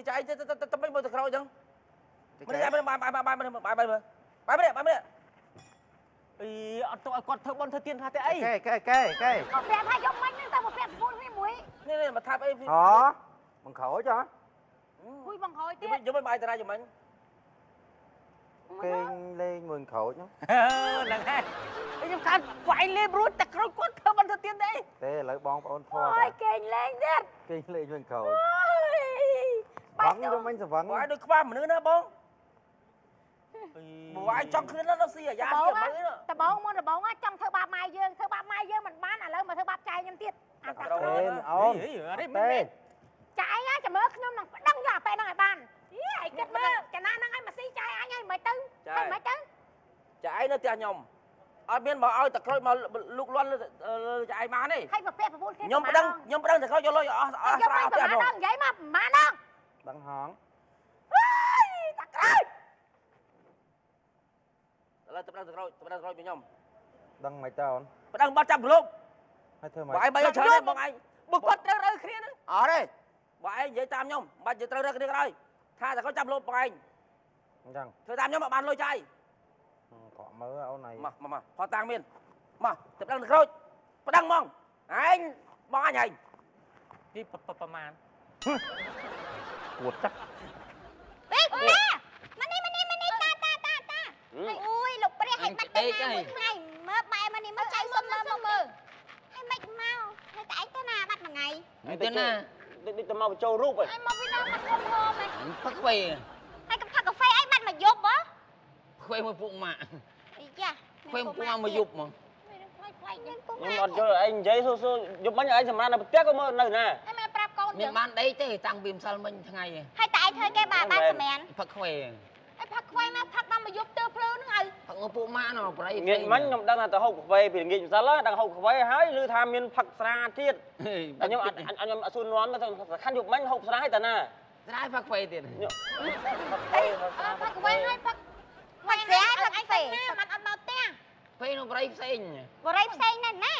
Speaker 5: ចៃទៅមិនមកទៅក្រូចចឹងមិនចាំបាយ
Speaker 9: អីអត់ទៅឲ្យគាត់ធ្វើបន់ធ្វើទៀនថាតែអី
Speaker 6: កែ
Speaker 8: មកប្រាប់ថាយកមិញហ្នឹងទៅមកប្រាប់មួយ
Speaker 5: នេះមកថាប់អី
Speaker 6: អូបង្ខូចហ៎
Speaker 8: គួយបង្ខ້ອຍទៀត
Speaker 5: យកមិនបាយតាណាយមិញ
Speaker 6: គេលេងមើលខូចហ្នឹង
Speaker 9: ហ្នឹងហើយខ្ញុំខានវាយលេបរួចតែក្រូចគាត់ធ្វើបន់ធ្វើទៀនទេអី
Speaker 6: ទេឥឡូវបងប្អូនធေါ်
Speaker 8: អូយគេលេងទៀត
Speaker 6: គេលេងមើលខូច
Speaker 8: អូយ
Speaker 6: វ៉ាំងទៅមិញសវឹង
Speaker 5: បាយដូចខ្វះមនុស្សណាបងបាយចង់ឃ្លៀនដល់ស៊ីអាយ៉ាស៊ីមើល
Speaker 8: តបងមុនតបងចង់ធ្វើបាបម៉ែយើងមិនបានឥឡូវមកធ្វើបាបចៃខ្ញុំទៀតអាតា
Speaker 6: ទេអូន
Speaker 9: ទេ
Speaker 8: ចៃចាំមើលខ្ញុំនឹងប្តឹងយកអាប៉ែហ្នឹងឲ្យបានយីឯងគិតមើលចំណាហ្នឹងឲ្យមកស៊ីចៃអញឲ្យមិនទៅហើយមិនទៅ
Speaker 5: ចៃនៅផ្ទះខ្ញុំអត់មានមកឲ្យតែក្រូចមកលូកលាន់ចៃបានទេ
Speaker 8: ហើយប្រពែប្រពូនគ្នា
Speaker 5: ខ្ញុំប្តឹងតែក្រូចយកលុយអស់ស្រាវផ្ទះខ្ញុំ
Speaker 8: និយាយមកប្រហែលដង
Speaker 6: ដឹងហង
Speaker 8: តាក្រូច
Speaker 5: ឥឡូវទៅប្តឹងតែក្រូចពីខ្ញុំ
Speaker 6: ដឹងមិនតើអូន
Speaker 5: ប្តឹងបាត់ចាប់លោក
Speaker 6: ហើយធ្វើម៉េច
Speaker 5: បាយបាយច្រើនទេបងឯង
Speaker 9: បើគាត់ត្រូវរើគ្នាហ្នឹង
Speaker 5: អត់ទេបងឯងនិយាយតាមខ្ញុំមិនបាច់ត្រូវរើគ្នាក្រោយថាតែគាត់ចាប់លោកបងឯង
Speaker 6: អញ្ចឹង
Speaker 5: ធ្វើតាមខ្ញុំមកបានលុយចៃ
Speaker 6: កក់មើលអូនឯង
Speaker 5: មកផតតាំងមានមកទៅប្តឹងតែក្រូចប្តឹងហ្មងឯងបងអញឯង
Speaker 9: នេះប្រមាណ
Speaker 6: គួតចាក់
Speaker 7: ពេលណាមកនេះតាអូយលោកព្រះឲ្យបាត់ទៅណាមួយថ្ងៃមើលបែមកនេះមកចៃសុំមើលហើយមិនមកហើយតែឯងទៅណាបាត់មួយថ្ងៃ
Speaker 5: ទៅណា
Speaker 9: ដូចទៅមកបញ្ចូលរូបហ៎
Speaker 7: ហើយមកពីណាមកខ្ញុំហមហ៎
Speaker 5: ផឹកខ្វៃ
Speaker 7: ហើយកំផឹកកាហ្វេអីបាត់មកយប់ហ៎
Speaker 5: ខ្វៃមួយពួកម៉ាក់
Speaker 7: អីយ៉ា
Speaker 5: ខ្វៃមួយពួកម៉ាក់មកយប់ហ្មង
Speaker 7: ខ្លាចយ៉ាងពុក
Speaker 9: ខ្ញុំអត់យល់ឯងនិយាយសួរយប់មិញឯងសម្រាប់នៅផ្ទះក៏មើលនៅណា
Speaker 7: ហើយមកប្រាប់កូន
Speaker 5: មានបានដេកទេតាំងពីម្សិលមិញថ្ងៃ
Speaker 7: ហើយតែឯងធ្វើគេបានសម្រាន
Speaker 5: ផឹកខ្វៃ
Speaker 7: ហើយផឹកខ្វៃមកផឹកដល់មកយប់ទៅភ្លឺហ្នឹងហើយ
Speaker 5: ផឹកមួយពួកម៉ាក់ណោះប្រៃ
Speaker 9: ងាកមិញខ្ញុំដឹងថាទៅហូបកាហ្វេពីល្ងាចម្សិលដឹងហូបកាហ្វេហើយឮថាមានផឹកស្រាទៀតតែខ្ញុំអត់អត់សួរនាំទៅសំខាន់យប់មិញហូបស្រាហើយតាណា
Speaker 5: ស្រាយផឹកខ្វៃទៀត
Speaker 7: ផឹកខ្វៃហើយផឹកស្រាហើយផឹកអីទៅណាមិនអត់មកផ្ទះ
Speaker 5: ខ្វៃនោះប្រៃផ្សេង
Speaker 7: បរិយផ្សេងណាស់ណា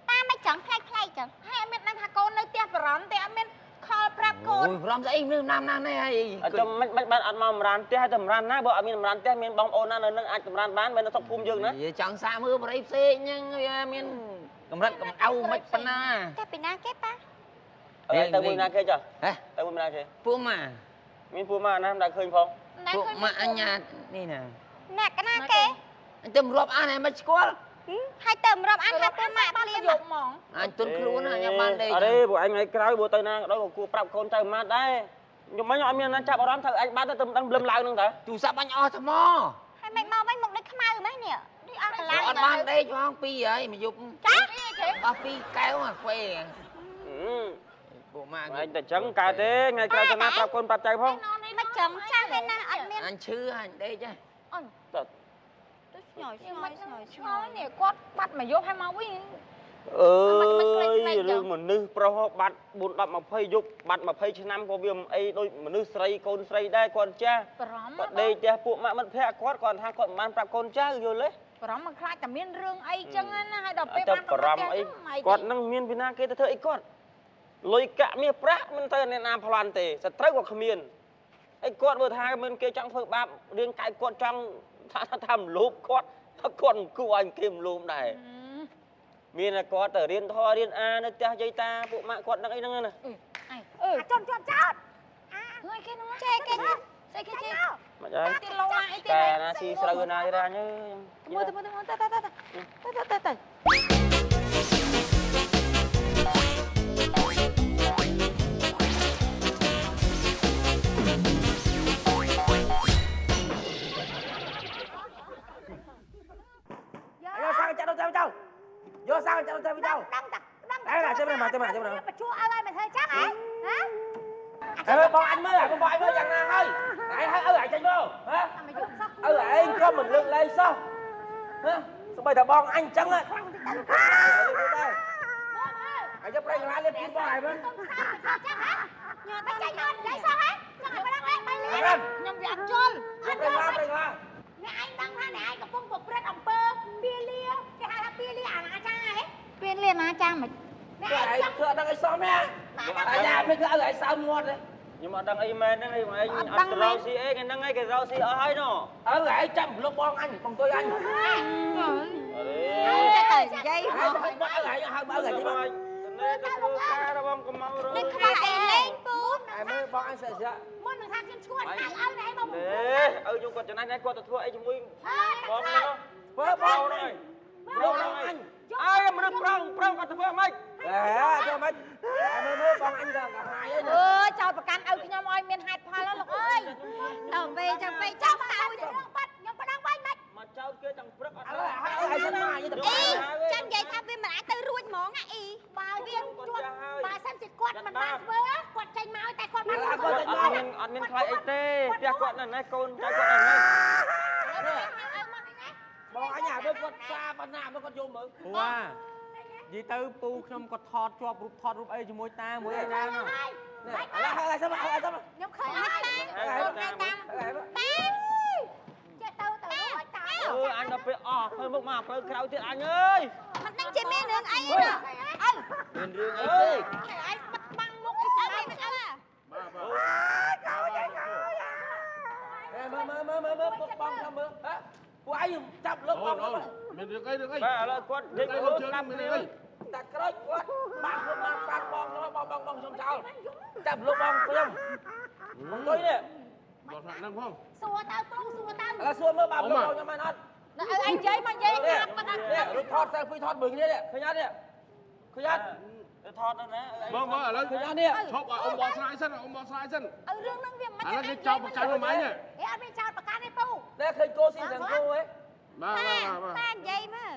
Speaker 7: តាមិនចង់ផ្លែកចឹងហើយអត់មានដឹងថាកូននៅផ្ទះបរំទេអត់មានខលប្រាប់កូន
Speaker 5: អូយព្រមស្អីនឹងណាំណានេះហើយ
Speaker 9: អត់ចាំមិនបានអត់មកចម្រានផ្ទះហើយទៅចម្រានណាបើអត់មានចម្រានផ្ទះមានបងប្អូនណានៅនឹងអាចចម្រានបានមិននៅស្រុកភូមិយើងណា
Speaker 5: និយាយចង់សាកមើលប្រៃផ្សេងហ្នឹងវាមានកម្រិតកំអៅមិនប៉ុណ្ណា
Speaker 7: តែពីណាគេប៉ា
Speaker 9: ទៅមួយណាគេចុះ
Speaker 5: ហ៎
Speaker 9: ទៅមួយណាគេ
Speaker 5: ពួកម៉ា
Speaker 9: មានពួកម៉ាណាមិនដែលឃើញផង
Speaker 5: ពួកម៉ាអញ្ញានេះណា
Speaker 7: អ្នកកណាគេ
Speaker 5: អញទៅរាប់អានឲ្យមិនស្គាល់
Speaker 7: ហើយទៅរាប់អានថាពួកម៉ាក់បានយកហ្មង
Speaker 5: អញទុនខ្លួនអញបានដេក
Speaker 9: អរេពួកអញថ្ងៃក្រោយបើទៅណាក៏ដោយក៏គួរប្រាប់កូនទៅម៉ាត់ដែរខ្ញុំមិនអត់មានណាចាប់អារម្មណ៍ថាអញបានទៅដឹងព្រលឹមឡើងហ្នឹងតើ
Speaker 5: ទូរស័ព្ទអញអស់ថ្ម
Speaker 7: ហើយមិនមកវិញមុខដូចខ្មៅម៉េចនេះដូចអស់កន្លង
Speaker 5: អត់បានដេកផងពីរហើយមកយប់
Speaker 7: ចា
Speaker 5: អស់ពីរកែវអាខ្វេពួកម៉ា
Speaker 9: អញតែចឹងកើតទេថ្ងៃក្រោយទៅណាប្រាប់កូនប្រាប់ចៅផង
Speaker 7: មិនចឹងចាស់ទេណាអត់មាន
Speaker 5: អញឈឺអញដេកហ៎
Speaker 7: ឆ្ងល់នេះគាត់បាត់មកយកហើយមកវិញ
Speaker 9: អើយរឿងមនុស្សប្រុសបាត់4 10 20យប់បាត់20ឆ្នាំក៏វាមិនអីដូចមនុស្សស្រីកូនស្រីដែរគាត់ចាស់
Speaker 7: បារម្ភ
Speaker 9: គាត់ដេកផ្ទះពួកម៉ាក់មិត្តភក្តិគាត់គាត់ថាគាត់មិនបានប្រាប់កូនចៅយល់ទេ
Speaker 7: បារម្ភមិនខ្លាចតែមានរឿងអីចឹងណាហើយដល់ពេល
Speaker 9: តែ
Speaker 7: បាន
Speaker 9: បារម្ភអីគាត់នឹងមានពីណាគេទៅធ្វើអីគាត់លុយកាក់មាសប្រាក់មិនទៅអ្នកណាប្លន់ទេសត្រូវក៏គ្មានអីគាត់មើលថាមិនគេចង់ធ្វើបាបរឿងកាយគាត់ចង់ថាមលោភគាត់គាត់មិនគួរឲ្យគេមលោភដែរមានតែគាត់ទៅរៀនធររៀនអានៅផ្ទះយាយតាពួកម៉ាក់គាត់នឹងអីហ្នឹងណា
Speaker 8: ចុំចុំចោត
Speaker 7: ហើយគេនោះចេះគេស្អីគេចេះ
Speaker 9: មកហើយ
Speaker 7: ទីលោអីទី
Speaker 9: តែណាស៊ីស្រូវណាយរាញអើយ
Speaker 7: មើលទៅ
Speaker 5: យកសាកចាក់ទៅចាំចោលយក
Speaker 7: chắc hả hả
Speaker 5: Ê, bọn anh mới bọn anh mới dặn nàng ơi. Ai chân vô. Hả? Ai có mình lưng lên sao? Hả? Sao bây giờ bọn anh chân á. Ai giúp đây ra lên kiếm bọn này với.
Speaker 7: nhờ tao chạy lên vậy sao hả sao mày đang lên bay liền nhầm bị ăn chôn
Speaker 5: Giúp đây ra.
Speaker 7: nè anh đang ra nè anh gặp phong cục rất ông pơ bia lia cái hai là bia lia à cha ấy bia lia mà cha mày
Speaker 5: Cái này chưa đang cái xóm nha. Ở nhà mấy cái ở sao mua đấy.
Speaker 9: Nhưng mà đăng email đó này mà anh ăn rau xi ấy cái đăng ngay cái rau xi ở hai nó.
Speaker 5: Ở lại trăm lúc bọn anh, còn tôi anh.
Speaker 7: tờ dây
Speaker 5: Ở lại chứ mà.
Speaker 9: Đây tao đưa ca đó bông cầm mau rồi.
Speaker 7: đừng khai lên bún
Speaker 5: Ai mới bọn anh sợ.
Speaker 7: muốn đừng tham kim chuột hại ơi này bông
Speaker 9: Để chung quanh cho này qua tao thua ấy chung nguyên. Bông nó.
Speaker 5: Bơ
Speaker 9: Bao này. Đâu anh. Ai mà được prong qua tao mấy.
Speaker 5: Cho mấy. Mới bọn anh gần cả hai ấy nè.
Speaker 7: ចោតប្រកាន់ឲ្យខ្ញុំឲ្យមានហេតុផលលោកអើយដល់ពេលចាំពេលចាំទៅរឿងបាត់ខ្ញុំប្រដងវិញមិន
Speaker 9: Mà cháu kia chẳng prok ở
Speaker 5: Ở lại chân mai với
Speaker 7: អីចាំនិយាយថាវាមិនអាចទៅរួចហ្មងណាអ៊ីបើវាជាប់បើសិនជាគាត់មិនបានធ្វើគាត់ចេញមកតែគាត់បានធ្វើ
Speaker 9: anh nên khai ấy tê. Tia quạt này con trai quạt này.
Speaker 5: Bọn anh nhà bên con xa bên nào bên con vô mở.
Speaker 6: ពូអានិយាយទៅពូខ្ញុំក៏ថតជាប់រូបថតរូបអីជាមួយតាមួយអីណាណោះ
Speaker 5: Lại sao mà
Speaker 7: ខ្ញុំឃើញហើយតាតាមតាចេះទៅរួចតា
Speaker 9: Anh đã phải hơi mức mà phải khảo thiệt anh ơi.
Speaker 7: មិនដឹងជាមានរឿងអីទេអើ
Speaker 9: Nên riêng ấy tê.
Speaker 7: ឯងបិទបាំងមុខអីស្អីហ្នឹងអើ
Speaker 5: Mơ bông sao mơ. Của anh chập lớp bông
Speaker 3: Ôi, mình được ấy.
Speaker 9: Bà là quạt
Speaker 3: Được
Speaker 9: dịch
Speaker 3: ấy
Speaker 9: ướt
Speaker 3: không chơi
Speaker 9: nắp
Speaker 3: mình
Speaker 9: đi
Speaker 3: được
Speaker 9: ơi.
Speaker 3: ấy.
Speaker 5: đặt cái đó quát bạc bông nó bông xong sao chập lớp bông phải không? Bông tôi nè.
Speaker 3: Bỏ thoại năng không?
Speaker 7: សួរទៅពូសួរទៅ
Speaker 5: Là xua mơ bạc lớp bông cho mày nói.
Speaker 7: អើឯងនិយាយមកនិយាយណាត់មកណាត់
Speaker 5: Nè, rồi thọt sang phi thọt bừng đi nè. Khơi nhát nè. Khơi nhát.
Speaker 9: Thọt đó nè.
Speaker 3: Vâng, ở lấy.
Speaker 5: Khơi nhát nè.
Speaker 3: Chọc ở ông bò sai sân, ông bò sai sân.
Speaker 7: រឿងហ្នឹងវាមិន
Speaker 3: À, lấy cái chọc một chai vào máy nhỉ?
Speaker 7: អត់មានចោតប្រកាន់ទេពូ
Speaker 5: Nè, khơi cô xin thằng cô ấy.
Speaker 3: Ba.
Speaker 7: តានិយាយមើល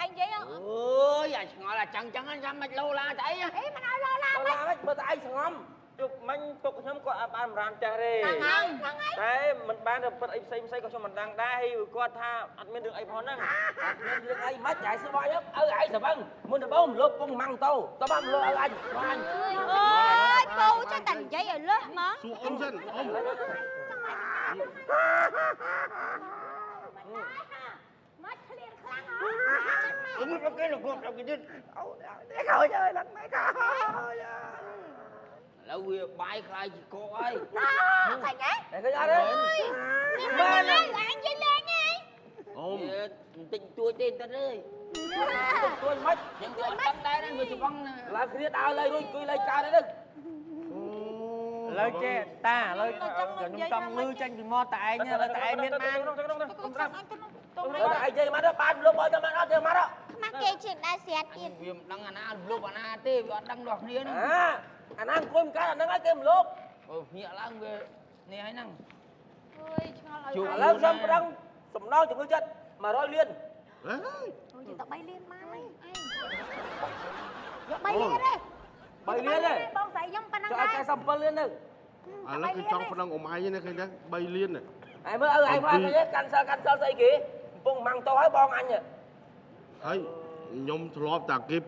Speaker 7: ឯងនិយាយ
Speaker 5: Ôi, ngồi là chân chân anh ra mạch lâu la chạy.
Speaker 7: អីមិនឲ្យលោឡា
Speaker 5: Lâu la mấy bữa tại anh ngâm.
Speaker 9: Chụp mình tục nhóm có bàn rán chả rê.
Speaker 7: ហ្នឹងហើយ
Speaker 9: Đấy, mình bán được bất ấy xây có cho mình đang đai qua tha ăn miếng đường ấy phó năng.
Speaker 5: Nên đừng ai mất chạy sư bói lắm. Ai sợ vâng. Muốn được bông lốp bông măng tàu. Tao băm lô anh. Anh.
Speaker 7: អើយពូចេះតែនិយាយឲ្យលើសហ្មង
Speaker 3: Xuống ôm sân, ôm.
Speaker 7: មកឃ្លានខ្លាំងហ៎
Speaker 9: Đúng rồi, cái lục trong cái chân.
Speaker 5: Khôi chơi lắm mấy coi. Lâu việc bay khai chị cô ơi.
Speaker 7: ឃើញទេ
Speaker 5: Để cái ra đấy.
Speaker 7: នេះមកលើឯងនិយាយលេងហី
Speaker 3: Ôm.
Speaker 5: Tình tôi tên ta ơi. Tôi mất. Nhưng tôi mất đây nên người chụp băng. Là cái đào lên rồi cười lên cao đấy.
Speaker 6: លើចេះតាលើខ្ញុំចង់លឺចេញពីមាត់តែឯងលើតែឯងមានបាន
Speaker 5: Rồi ai chơi mà đó ban lốp bơi cho mà nó chơi mà đó.
Speaker 7: ខ្មាស់គេជាដែរស្រាតទៀត
Speaker 5: Viêm đăng anh ăn lốp anh ăn tê và đăng đọt nia nữa. À, anh ăn quên cái là đăng cái kem lốp. Nhẹ lắm về nè hay năng.
Speaker 7: អើយឆ្ងល់ឲ្យ
Speaker 5: Chủ lớp xong đăng sầm đau chụp cái chân mà roi liên.
Speaker 3: Đấy.
Speaker 7: អូយទៅ3លានបានហើយឯងយក3លានទេ
Speaker 5: Bày liên đây.
Speaker 7: បងស្រីខ្ញុំប៉ុណ្ណឹង
Speaker 5: Cho
Speaker 7: ដែរ
Speaker 5: cái sầm phân liên được.
Speaker 3: À, lấy cái chọc đang ôm ai như này khay đấy. Bay liên này.
Speaker 5: Ai mới ai qua cái căn sao xây kỹ. Bông măng to hết bon anh nhỉ.
Speaker 3: Thấy, nhóm lọp tạc kịp.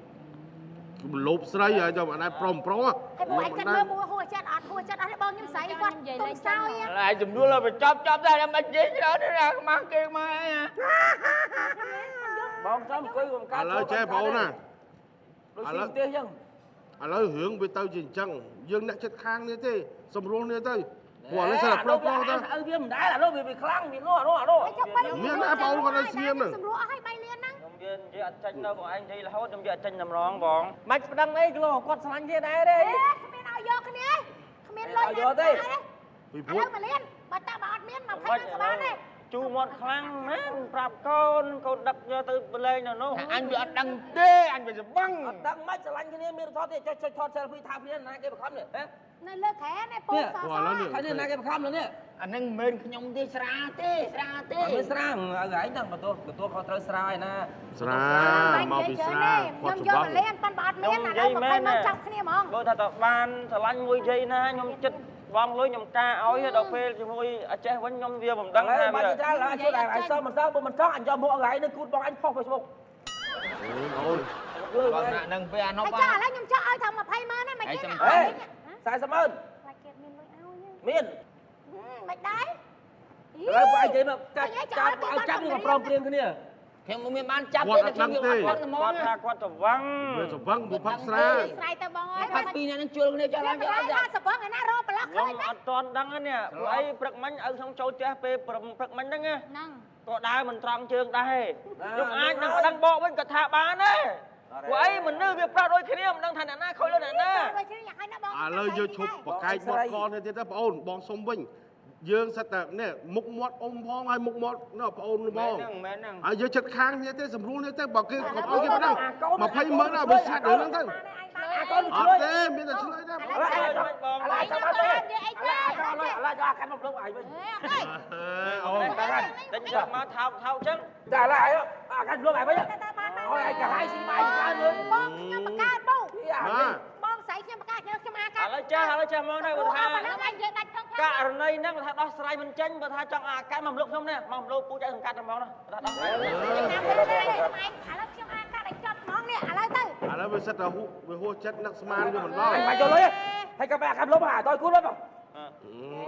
Speaker 3: Lốp sấy à, cho bạn này prong á.
Speaker 7: ហើយបងឯងគិតមើលមួយហួរចិត្តអត់បងខ្ញុំស្រីគាត់ទុំសោយ
Speaker 5: Lại chùm đua là phải chop ra làm bánh chế đó để ra mang kia mà. Bông sớm cưới còn cá.
Speaker 3: À, lấy che bầu nè.
Speaker 5: Đôi xin tiêu chứ.
Speaker 3: À, lấy hướng về tao chỉnh chăng. Dương đã chất khang như thế. Sầm ruông như thế. Quả nó sẽ là prong ta.
Speaker 5: Ở viêm đá là nó bị khăng bị nó.
Speaker 3: មានណាបងគាត់ឲ្យស្ងៀមហ្នឹង
Speaker 7: សម្រួលអស់ឲ្យ3លានហ្នឹង
Speaker 9: Đồng viên chứ ăn chanh đâu, còn anh thì là hốt đồng viên chanh nằm rong bóng.
Speaker 6: មិនប្តឹងអីគីឡូគាត់ស្លាញ់ទៀតដែរទេ
Speaker 7: គ្មានឲ្យយកគ្នាគ្មានលុយ
Speaker 3: ពី
Speaker 7: ឥ
Speaker 3: ព្រោះ
Speaker 7: ឡូវ1លានបើតាបើអត់មាន20ហ្នឹងក៏បានដែរ
Speaker 9: Chú một khăn mến, prap con đập cho từ lên nào nó.
Speaker 5: Anh bị đăng đê, anh bị băng. Đăng mắt lạnh cái này miếng thoát thì cho selfie thao phía này cái bậc khám này.
Speaker 7: នៅលើខែនេះពូសោះ
Speaker 3: Quả nó được.
Speaker 5: Cái này cái bậc khám nữa nè. អានឹងមិនខ្ញុំទេស្រាទេស្រាទេអត់ស្រាឲ្យឯងហ្នឹងបន្ទោះគាត់ត្រូវស្រាឯណា
Speaker 3: ស្រាមកពីស្រាគាត់
Speaker 8: ខ្ញុំយក
Speaker 3: សម្ប
Speaker 8: មកលេងប៉ុន្តែអត់មានអានោះ20ម៉ឺនចាប់គ្នាហ្មង
Speaker 9: បើថាតបានស្រឡាញ់មួយយាយណាខ្ញុំចិត្តបងលុយខ្ញុំការឲ្យដល់ពេលជាមួយអាចេះវិញខ្ញុំវាមិនដឹងថា
Speaker 5: បើចាឡើយជួយឲ្យឯងសោះមិនសោះបើមិនសោះអញយកមកឲ្យឯងនឹងគូតបងអញផុស Facebook
Speaker 3: អូន
Speaker 5: បើហ្នឹងពេលអានោះ
Speaker 8: ហើយចាឥឡូវខ្ញុំចង់ឲ្យថា20ម៉ឺនហ្នឹងមិនគេណា
Speaker 5: 40ម៉ឺន
Speaker 8: ខ្លាចគេមានលុយឲ្យ
Speaker 5: មាន
Speaker 8: មិនដែរ
Speaker 5: ឥឡូវពួកឯងទៅមកចាប់ឲ្យចាប់នេះប្រមព្រៀងគ្នាខ្ញុំមិនមានបានចាប់ទេខ្ញុំយកអត់គាត់ហ្មង
Speaker 9: គាត់ថាគាត់ស្វឹង
Speaker 3: វាស្វឹងបុផឹកស្រា
Speaker 8: ស្រ័យទៅបងអើយ
Speaker 5: បាត់ពីរនាក់នឹងជួលគ្នាចាស់ឡើង
Speaker 8: យកឲ្យថាសបងឯណារកប្រឡោះ
Speaker 9: ខ្ញុំអត់ទាន់ដឹងនេះពួកអីព្រឹកមិញឲ្យខ្ញុំចូលផ្ទះពេលព្រឹកមិញហ្នឹង
Speaker 8: ហ្នឹង
Speaker 9: ក៏ដើរមិនត្រង់ជើងដែរខ្ញុំអាចនឹងប្តឹងបកវិញក៏ថាបានដែរពួកអីមនុស្សវាប្រាប់ដូចគ្នាមិនដឹងថាអ្នកណាខុសលើអ្នកណា
Speaker 8: ដូចគ្នាយ៉ាងឲ្យណាបង
Speaker 3: ឥឡូវយកឈប់បកាយមាត់កនេះទៀតទៅបងអូនបងសុំវិញយើងសិតតែនេះមុខមាត់អ៊ំផងហើយមុខមាត់នោះបងអូនបង
Speaker 5: មែនហ្នឹង
Speaker 3: ហើយយកចិត្តខាងគ្នាទេស្រួលនេះទៅបើគេកុំឲ្យគេប៉ុណ្ណឹង20ម៉ឺនណាបើស្អាតរឿងហ្នឹងទៅ
Speaker 5: អាកូន
Speaker 3: អ
Speaker 5: ជួយ
Speaker 3: ត់ទេមានតែឆ្លើយដែរ
Speaker 9: បង
Speaker 5: ឥឡូវចាំមកទេឥឡូវយកអាកាត់មកលុបឲ្យវិញ
Speaker 3: អូន
Speaker 9: ដេញយកមកថោកចឹង
Speaker 5: តែឥឡូវអាកាត់លុបឲ្យវិញឲ្យឯងកាហាយស៊ីបាយច្រើនលើ
Speaker 8: បងខ្ញុំបកាបូ
Speaker 3: បាទ
Speaker 8: បងស្រីខ្ញុំបកាខ្ញុំអាកា
Speaker 9: ឥឡូវចាស់មកនេះបើថា
Speaker 8: បងយើងដាច់ផង
Speaker 9: ករណីហ្នឹងបើថាដោះស្រាយមិនចេញបើថាចង់អាកាត់មកលោកខ្ញុំនេះមកលោកពូចឲ្យសង្កាត់ហ្មងណាថាដោះស្រាយ
Speaker 8: ឥឡូវខ្ញុំអាកាឲ្យចប់ហ្មងនេះឥឡូវទៅ
Speaker 3: ឥឡូវវាសិតតែវាហួសចិត្តនឹកស្មានវាមិនដល់
Speaker 5: បាច់ចូលលុយហើយកាបែអាកាត់លុបឲ្យតើគូលុប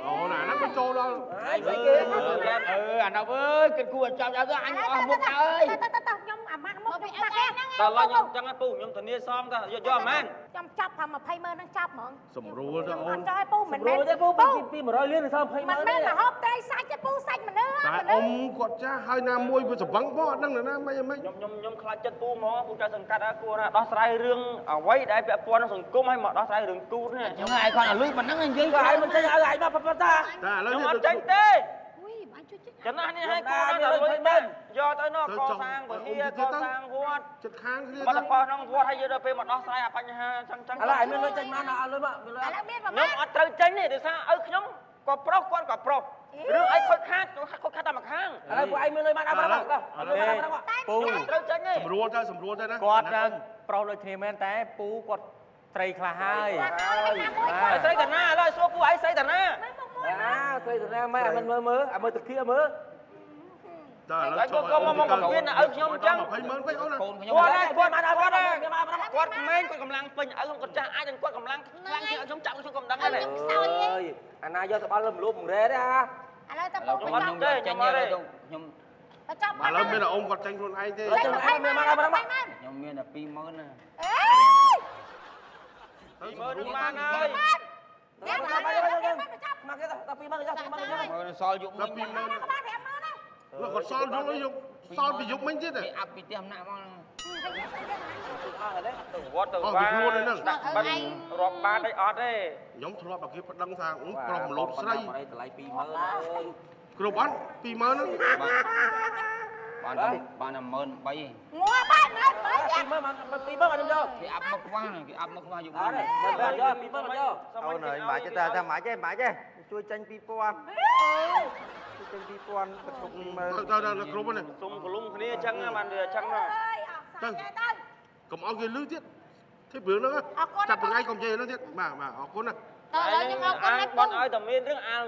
Speaker 3: អូនអាហ្នឹងវាចូលដល់
Speaker 5: ហើយស្អីគេអានោះអើយគិតគួរចាំទៅអញអស់មុខហើយ
Speaker 8: ទៅខ្ញុំអាម៉ាក់មុខខ្ញុំបាក់ហ្នឹង
Speaker 9: ដល់ឡើយខ្ញុំចឹងពូខ្ញុំធានាសមតាយកអាមែន
Speaker 8: ខ្ញុំចាប់ថា20ម៉ឺនហ្នឹងចាប់ហ្មង
Speaker 3: សម្រួលទៅអូន
Speaker 8: ចង់ឲ្យពូមិនមែ
Speaker 5: រួ
Speaker 8: ន
Speaker 5: លទេពូពី100លានទៅសល់20ម៉ឺន
Speaker 8: មិនមែនមកហូបត្រីសាច់ទេពូសាច់មនុស្ស
Speaker 3: តែអ៊ំគាត់ចាស់ហើយណាមួយវាស្វឹងបងអត់ដឹងណាមិនអីមិន
Speaker 9: ខ្ញុំខ្លាចចិត្តពូហ្មងពូចៅសង្កាត់គួរណាដោះស្រាយរឿងអ្វីដែលពាក់ព័ន្ធនឹងសង្គមឲ្យមកដោះស្រាយរឿងគូតនេះ
Speaker 5: ខ្ញុំឯងគាត់ឲ្យលុយប៉ុណ្ណឹងនិយាយក៏ឲ្យមិនចេញឲ្យឯងមកប៉ុណ្ណា
Speaker 3: តែឥឡូវ
Speaker 9: ខ្ញុំ
Speaker 3: នេះ
Speaker 9: អត់ចេញទេ
Speaker 8: អុយបានជួយចិត្ត
Speaker 9: ចំណាស់នេះឲ្យគួរណាដល់លុយមែនយកទៅនោះកសាងវិហារកសាងវត្ត
Speaker 3: ចិត្តខាងគ្នា
Speaker 9: បាត់ទៅក្នុងវត្តហើយយកទៅពេលមកដោះស្រាយអាបញ្ហាចឹង
Speaker 5: ឥឡូវឯងមានលុយចេញមកណាឲ្យលុយមកមានលុយ
Speaker 8: ឥឡូវមានប្រ
Speaker 9: ខ្ញុំ
Speaker 8: មាណ
Speaker 9: អត់ត្រូវចេញទេដោយសារឲ្យខ្ញុំក៏ប្រុសគាត់ក៏ប្រុសរឿងអីខូចខាតតែមួយខាង
Speaker 5: ឥឡូវពួកឯងមានលុយមកដល់ប៉ុណ្ណឹងពូ
Speaker 9: ត្រូវចេញទេ
Speaker 3: ស្រួលទៅស្រួលទៅណា
Speaker 9: គាត់ប្រុសដូចគ្នាមែនតែពូគាត់ត្រីខ្លះហើយស្រីតាណាឥឡូវសួរពូឯងស្រីតាណា
Speaker 5: ស្រីតាណាម៉ែមិនមើលអាមើលទឹកគៀមើល
Speaker 3: តែឥឡូវ
Speaker 9: ហើយគាត់ក៏មកមានឲ្យខ្ញុំអញ្ចឹង
Speaker 3: 20ម៉ឺនវិញអូនណា
Speaker 5: កូនខ្ញុំគាត់មកដល់គាត់
Speaker 9: គាត់ក្មេងគាត់កម្លាំងពេញឲ្យគាត់ចាស់អាចគាត់កម្លាំងខ្លាំងជាងខ្ញុំចាប់ខ្ញុំក៏មិនដឹងដែរ
Speaker 5: អាណាយកទៅបាល់លំលោបមករ៉េទេហ่า
Speaker 8: ឥឡូវទៅពូ
Speaker 9: ខ្ញុំអត់ទេខ្ញុំអត់ទេ
Speaker 5: ខ្ញុំ
Speaker 8: ទៅចាប់
Speaker 3: ឥឡូវមានតែអ៊ំគាត់ចាញ់ខ្លួនឯងទេ
Speaker 5: ខ្ញុំមានមកដល់ប៉ុណ្ណឹង
Speaker 9: ខ្ញុំមានតែ20000ណា
Speaker 8: អេ
Speaker 9: 20000បានហើយ
Speaker 8: ចាំមក
Speaker 5: មកគេដល់20000យក20000យក
Speaker 9: សល់យុគមិញ
Speaker 3: 20000
Speaker 8: បាន50000ណា
Speaker 3: គាត់សល់យកសល់ពីយុគមិញទៀត
Speaker 5: អាប់ពីផ្ទះម្នាក់មក
Speaker 9: ទៅវត្តទៅបានដាក់បិណ្ឌរាប់បានអីអត់ទេ
Speaker 3: ខ្ញុំធ្លាប់តែគេប្តឹងថាប្រុសមលោបស្រី
Speaker 5: តម្លៃ20000អើយ
Speaker 3: គ្រប់អត់20000ហ្នឹង
Speaker 5: បាន13000
Speaker 8: ងួបានមើលមើល
Speaker 5: 20000មកខ្ញុំយកគេអាប់មកខ្វះគេអាប់មកខ្វះយុគមកយក20000មកយក
Speaker 6: អូនហើយម៉ាច់តែថាម៉ាច់ទេម៉ាច់ទេជួយចាញ់2000ជួយចាញ់2000បទុកមើល
Speaker 3: ទៅគ្រប់ហ្នឹង
Speaker 9: សុំកលុំគ្នាអញ្ចឹងបានវាអញ្ចឹងណា
Speaker 8: អើយអស់សាច់ទៅ
Speaker 3: កុំឲ្យគេលឺទៀតទីព្រឹងហ្នឹងចាប់ថ្ងៃកុំជេរហ្នឹងទៀតបាទអរគុណណា
Speaker 8: តើឥឡូវខ្ញុំអរគុណ
Speaker 9: អា
Speaker 8: ណាស់
Speaker 9: បន់ឲ្យតែមានរឿងអា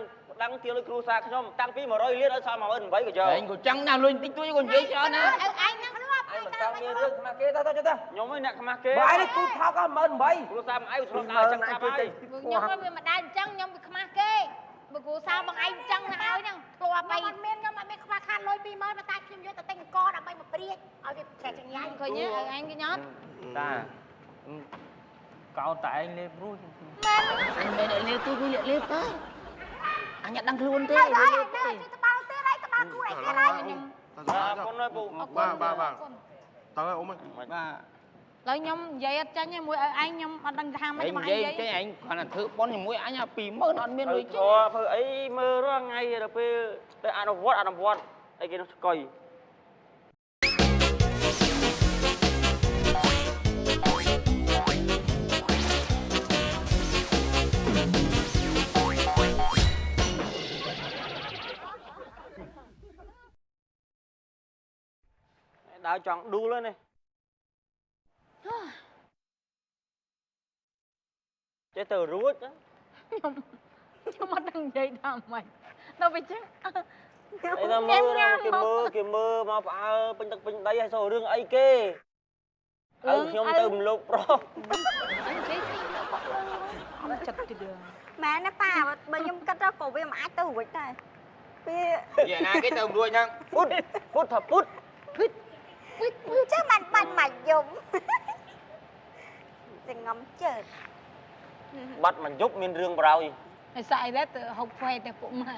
Speaker 9: ដឹងទាលលុយគ្រូសាខ្ញុំតាំងពី100លានឲ្យសល់18000ក៏យក
Speaker 5: ឯងក៏ចឹងណាលុយតិចតួចក៏និយាយច្រើនណា
Speaker 8: ឯងហ្នឹងខ្លួន
Speaker 5: ឯងមិនចង់មានរឿងខ្មាស់គេទៅទៅ
Speaker 9: ខ្ញុំឯងអ្នកខ្មាស់គេ
Speaker 5: បើឯងគូថោកក៏18000
Speaker 9: គ្រូសាបងឯងធ្លាប់ដើរចឹងតាមហើយ
Speaker 8: ខ្ញុំវាមិនដែរអញ្ចឹងខ្ញុំវាខ្មាស់គេបើគ្រូសាបងឯងអញ្ចឹងទៅហើយហ្នឹងធ្លាប់ទៅអត់មានខ្ញុំអត់មានខ្វះខាតលុយ20000ប៉ុន្តែខ្ញុំយកទៅទិញអង្គដើម្បីមកព្រាចឲ្យវាឆែកចង្ញាញឃើញទេឯងគេញ៉ាត់
Speaker 9: តាកោតតែឯងលេបរួច
Speaker 8: មែន
Speaker 5: អញមិនលេបទូវាលេបទៅអញអត់ដឹងខ្លួនទេ
Speaker 8: ទៅ
Speaker 5: លេ
Speaker 8: ហើយ
Speaker 5: ប
Speaker 8: ទៅ
Speaker 5: ទេ
Speaker 8: ទៅបាល់ទៀតហើយទៅបាល់គូឯងទៀតហើយខ្ញុំ
Speaker 3: តើ
Speaker 9: អរគុណហើយពូ
Speaker 3: បាទតើអ៊ំ
Speaker 5: បាទ
Speaker 8: ឡើយខ្ញុំនិយាយអត់ចាញ់ទេមួយឲ្យឯងខ្ញុំអត់ដឹងថាម៉េច
Speaker 5: ឯង
Speaker 8: មក
Speaker 5: និ
Speaker 8: ឯង
Speaker 5: យាយ
Speaker 8: និយាយ
Speaker 5: ចេះឯងគ្រាន់តែធ្វើប៉ុនជាមួយអញ20000អត់មានលុយចេះ
Speaker 9: ធ្វើអីមើលរាល់ថ្ងៃដល់ពេលទៅអនុវត្តអីគេនោះស្កុយ đào chọn đu lên này chế từ ruột á
Speaker 8: ខ្ញុំអត់ដឹងនិយាយថាម៉េចដល់ពេលចឹង
Speaker 9: đây là mơ kìa mơ mà phải bên tận bên đây hay sao rương ấy kê nhom từ lục pro
Speaker 8: អញនិយាយអត់ចិត្តទៅ
Speaker 7: ម៉ែណាប៉ាបើខ្ញុំគិតទៅក៏វាមិនអាចទៅរួចដែរវា
Speaker 5: Vậy nè cái tôm đuôi nha.
Speaker 9: phút thật phút
Speaker 7: ចឹងបានបាញ់មកយំសងំជើត
Speaker 9: bắt mà giúp miên rương rồi
Speaker 8: ហើយស្អីដែរទៅហុកហ្វេទៅពួកម៉ា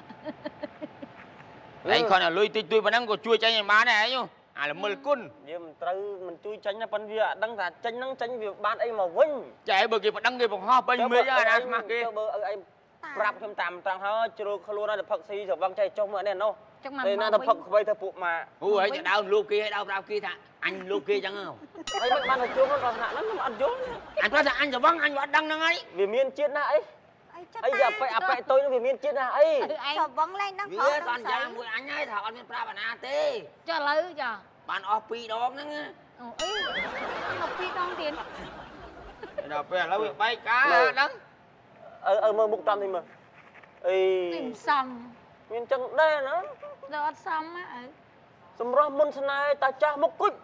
Speaker 5: Anh con là lui tui mà năng của chui chay nhà má này ấy nhú. À là mưa cun.
Speaker 9: nhưng mình trừ mình chui tránh là phân việc đăng là tránh việc ban ấy mà vinh
Speaker 5: Chạy bờ kia mà đăng kia bằng ho bên mê ra ra mà kia.
Speaker 9: bơ ấy rap thêm tạm trăng hơi chưa luôn là phật si rồi văng chạy trong mà nè nó
Speaker 8: ចឹងមក
Speaker 9: đây là phật bây giờ phụ mà
Speaker 5: Ủa ấy chạy đau lô kia hay đau kia thà. Anh lô kia chẳng không?
Speaker 9: ấy bắt ban là chuông nó còn nặng lắm mà ăn chuông
Speaker 5: Anh nói là anh rồi vâng anh vẫn đăng năng ấy.
Speaker 9: vì miên chết na ấy
Speaker 7: អីចិត្ត
Speaker 9: ấy giờ phải tôi nó vì miên chết na ấy
Speaker 7: ចុះវងឡើងដល់
Speaker 5: Vì
Speaker 7: ខោ
Speaker 5: thế toàn ra mùi anh ấy thảo anh pra bà na tê.
Speaker 8: ចុះឥឡូវចា
Speaker 5: Bạn off pi đón năng á.
Speaker 8: អូអីមកពីដងទៀត
Speaker 5: Đâu phải là việc bay cá đắng.
Speaker 9: mơ bụng tâm thì mà
Speaker 8: នេះ
Speaker 9: ấy
Speaker 8: មិនសម
Speaker 9: miên chân đây nữa
Speaker 8: ដល់អត់សមហ៎
Speaker 9: sầm ro môn này ta cha mốc cút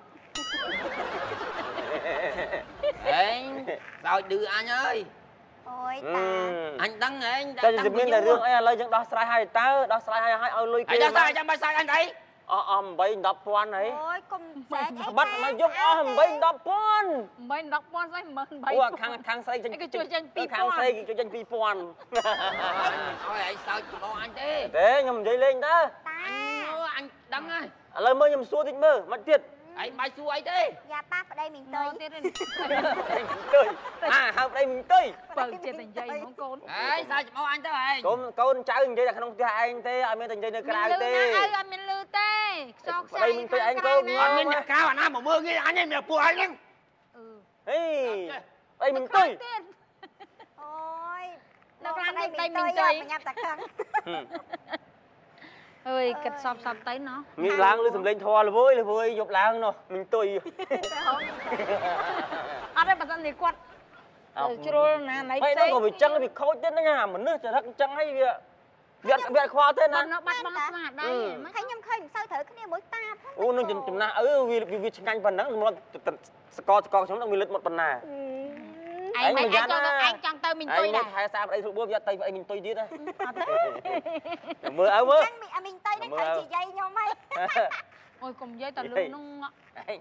Speaker 5: Đấy. Sao đưa anh ơi.
Speaker 7: អូយតា
Speaker 5: Anh đăng ấy.
Speaker 9: đây là miên là rương ấy lấy những đó sai hai ta đó sai hai ơi lui
Speaker 5: Anh
Speaker 9: kia
Speaker 5: ra sai cho bay sai anh thấy.
Speaker 9: bay đập quan ấy
Speaker 7: អូយកុំស្រែកអី
Speaker 9: bắt mà giúp bay đập quan
Speaker 8: មិន10,000ស្អី13000
Speaker 9: ủa khang xây chân
Speaker 8: Cái chuột chân pi
Speaker 9: khang
Speaker 8: quan.
Speaker 9: xây cho chân pi quan
Speaker 5: Thôi anh sao cho anh thế.
Speaker 9: thế nhầm dây lên ta
Speaker 7: តា
Speaker 5: Anh đăng ơi.
Speaker 9: lời mơ nhầm xua thịt mơ mất tiệt
Speaker 5: Anh bay xua ấy thế.
Speaker 7: យ៉ាប៉ាប្តីមីង
Speaker 8: ទៅ
Speaker 7: ទៅ
Speaker 8: ទៀត
Speaker 9: tươi học đây mình tươi
Speaker 8: បើចិត្តតែនិយាយហ្មងកូន
Speaker 5: Đấy sao cho anh thế anh.
Speaker 9: con trai mình dây là không chơi anh thế ai mới thành dây nơi
Speaker 8: មាន
Speaker 9: cái
Speaker 8: លឺ
Speaker 9: thế
Speaker 8: ណាអើអត់មានលឺទេខ្សោកខ្សែ
Speaker 9: đây mình tươi anh con
Speaker 5: Còn mình nhà cao à nam mà mưa kia anh em nhà của anh em.
Speaker 8: អឺ
Speaker 9: hey đây mình tươi
Speaker 8: ទៀត
Speaker 7: អូយ
Speaker 8: នៅខាង
Speaker 7: ប្តី
Speaker 8: នេះ
Speaker 7: មីង
Speaker 8: ប្តី
Speaker 7: ទៅ
Speaker 8: មីងទៅ
Speaker 7: ញ៉ាំតែខឹង
Speaker 8: អើយគិតសពទៅណោះ
Speaker 9: mình lang lên sầm lên thò là vui dục lang nó mình tươi
Speaker 8: អត់ទេបើសិននេះគាត់ទៅជ្រុលណាណៃ
Speaker 9: mấy
Speaker 8: ផ្សេ
Speaker 9: nó
Speaker 8: ង
Speaker 9: còn bị chân bị khâu chết nó nhà mà nước chả thắc chân hay việc việc khoa thế
Speaker 8: គាត់
Speaker 9: nè
Speaker 8: នៅបាត់បង់ស្មារតីមិន
Speaker 7: ហើយខ្ញុំឃើញមិនសូវត្រូវគ្នាមួយតាផង
Speaker 9: ô nó chừng na vì nhanh phần nắng nó score xuống nó bị lật một phần nà
Speaker 8: ឯងមិនអាចចង់ទៅមីងទុយ
Speaker 9: anh
Speaker 8: ដែ
Speaker 9: mới
Speaker 8: រ
Speaker 9: thay sao đây bữa giờ tay vậy mình tươi tiết đấy
Speaker 8: អត់ទេ
Speaker 9: mưa áo mưa
Speaker 7: ចឹងមីងទៅនឹងត្រូវជាយាយខ្ញុំហើយ
Speaker 8: អូយកុំនិយាយតែលឺនោះ
Speaker 9: Hey,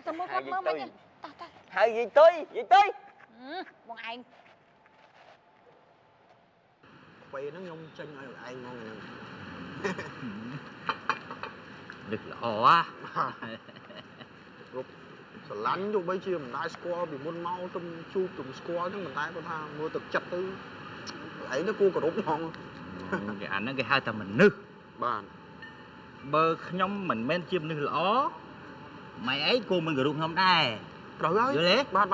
Speaker 8: ទៅមើលគាត់មើលមិនតោះតោះ
Speaker 9: hai gì tươi
Speaker 8: បងឯង
Speaker 4: ពេលហ្នឹងខ្ញុំចេញឲ្យឯងមកហ្នឹង
Speaker 2: Được lỏ á.
Speaker 4: គ្រប់ស្រឡាញ់ទោះបីជាមិនដែរស្គាល់ពីមុនមកទុំជួបទុំស្គាល់ហ្នឹងប៉ុន្តែគាត់ថាមើលទឹកចិត្តទៅឯងទៅគួរគោរពហ្មង
Speaker 2: Cái ảnh nó cái hai tầm mình nư.
Speaker 4: បាទ
Speaker 2: Bơ nhóm mình men chim nư lỏ. Mày ấy cô mình gửi không đây.
Speaker 4: ត្រូវហើយ
Speaker 2: Rồi đấy.
Speaker 4: បាទ